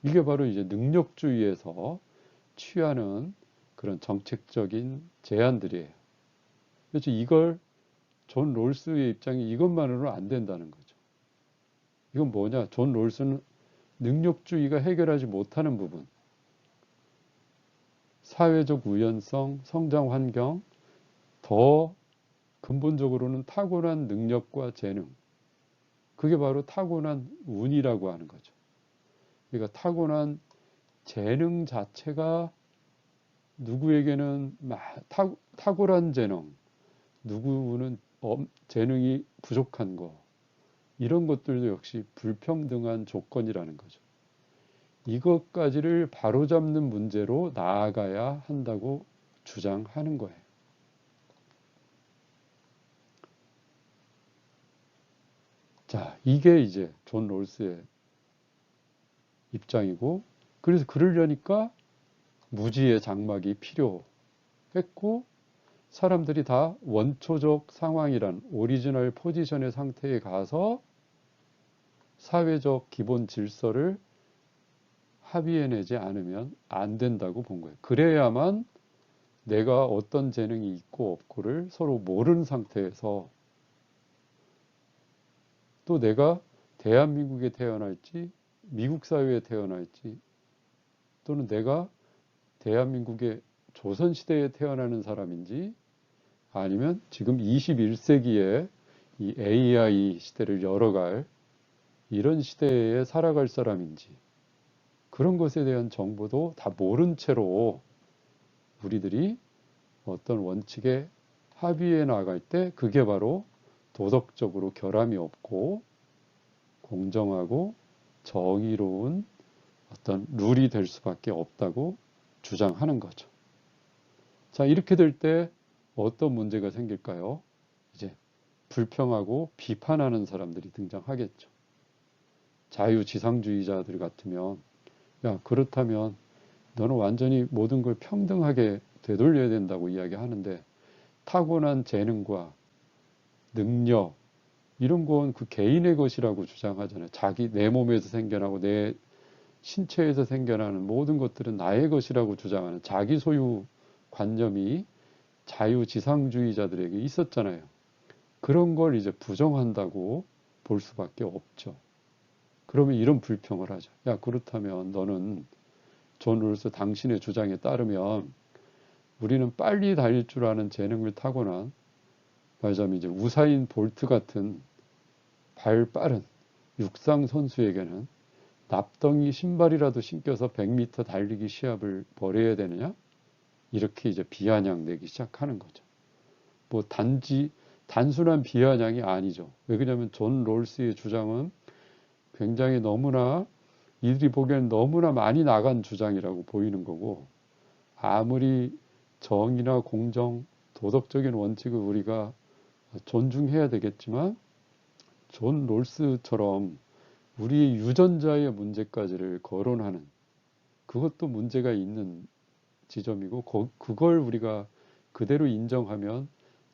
이게 바로 이제 능력주의에서 취하는 그런 정책적인 제안들이에요. 그래서 이걸 존 롤스의 입장이 이것만으로는 안 된다는 거죠. 이건 뭐냐? 존 롤스는 능력주의가 해결하지 못하는 부분, 사회적 우연성, 성장 환경, 더 근본적으로는 타고난 능력과 재능, 그게 바로 타고난 운이라고 하는 거죠. 그러니까 타고난 재능 자체가 누구에게는 탁월한 재능, 누구는 재능이 부족한 거, 이런 것들도 역시 불평등한 조건이라는 거죠. 이것까지를 바로잡는 문제로 나아가야 한다고 주장하는 거예요. 자, 이게 이제 존 롤스의 입장이고, 그래서 그러려니까 무지의 장막이 필요했고, 사람들이 다 원초적 상황이란 오리지널 포지션의 상태에 가서 사회적 기본 질서를 합의해내지 않으면 안 된다고 본 거예요. 그래야만 내가 어떤 재능이 있고 없고를 서로 모르는 상태에서, 또 내가 대한민국에 태어날지 미국 사회에 태어날지, 또는 내가 대한민국의 조선시대에 태어나는 사람인지 아니면 지금 21세기에 이 AI 시대를 열어갈 이런 시대에 살아갈 사람인지, 그런 것에 대한 정보도 다 모른 채로 우리들이 어떤 원칙에 합의해 나갈 때 그게 바로 도덕적으로 결함이 없고 공정하고 정의로운 어떤 룰이 될 수밖에 없다고 주장하는 거죠. 자, 이렇게 될 때 어떤 문제가 생길까요? 이제 불평하고 비판하는 사람들이 등장하겠죠. 자유지상주의자들 같으면, 야, 그렇다면 너는 완전히 모든 걸 평등하게 되돌려야 된다고 이야기하는데, 타고난 재능과 능력, 이런 건 그 개인의 것이라고 주장하잖아요. 내 몸에서 생겨나고 내 신체에서 생겨나는 모든 것들은 나의 것이라고 주장하는 자기 소유 관념이 자유지상주의자들에게 있었잖아요. 그런 걸 이제 부정한다고 볼 수밖에 없죠. 그러면 이런 불평을 하죠. 야, 그렇다면 너는 존 롤스 당신의 주장에 따르면 우리는 빨리 달릴 줄 아는 재능을 타고난, 말하자면 이제 우사인 볼트 같은 발 빠른 육상 선수에게는 납덩이 신발이라도 신겨서 100m 달리기 시합을 벌여야 되느냐? 이렇게 이제 비아냥 내기 시작하는 거죠. 뭐 단순한 비아냥이 아니죠. 왜 그러냐면 존 롤스의 주장은 굉장히 너무나 이들이 보기에는 너무나 많이 나간 주장이라고 보이는 거고, 아무리 정의나 공정, 도덕적인 원칙을 우리가 존중해야 되겠지만 존 롤스처럼 우리의 유전자의 문제까지를 거론하는, 그것도 문제가 있는 지점이고, 그걸 우리가 그대로 인정하면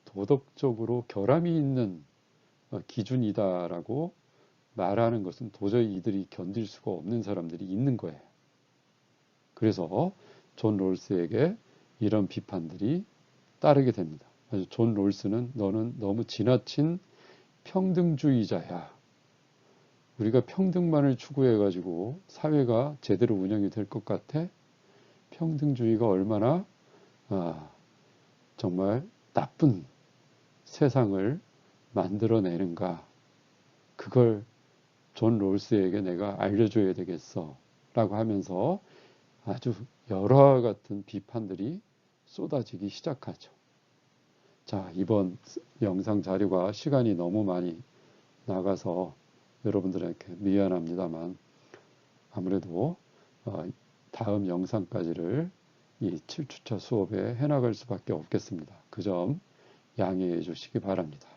도덕적으로 결함이 있는 기준이다라고 말하는 것은 도저히 이들이 견딜 수가 없는 사람들이 있는 거예요. 그래서 존 롤스에게 이런 비판들이 따르게 됩니다. 그래서 존 롤스는 너는 너무 지나친 평등주의자야. 우리가 평등만을 추구해가지고 사회가 제대로 운영이 될 것 같아? 평등주의가 얼마나 정말 나쁜 세상을 만들어내는가, 그걸 존 롤스에게 내가 알려줘야 되겠어 라고 하면서 아주 여러와 같은 비판들이 쏟아지기 시작하죠. 자, 이번 영상 자료가 시간이 너무 많이 나가서 여러분들에게 미안합니다만, 아무래도 다음 영상까지를 이 7주차 수업에 해나갈 수밖에 없겠습니다. 그 점 양해해 주시기 바랍니다.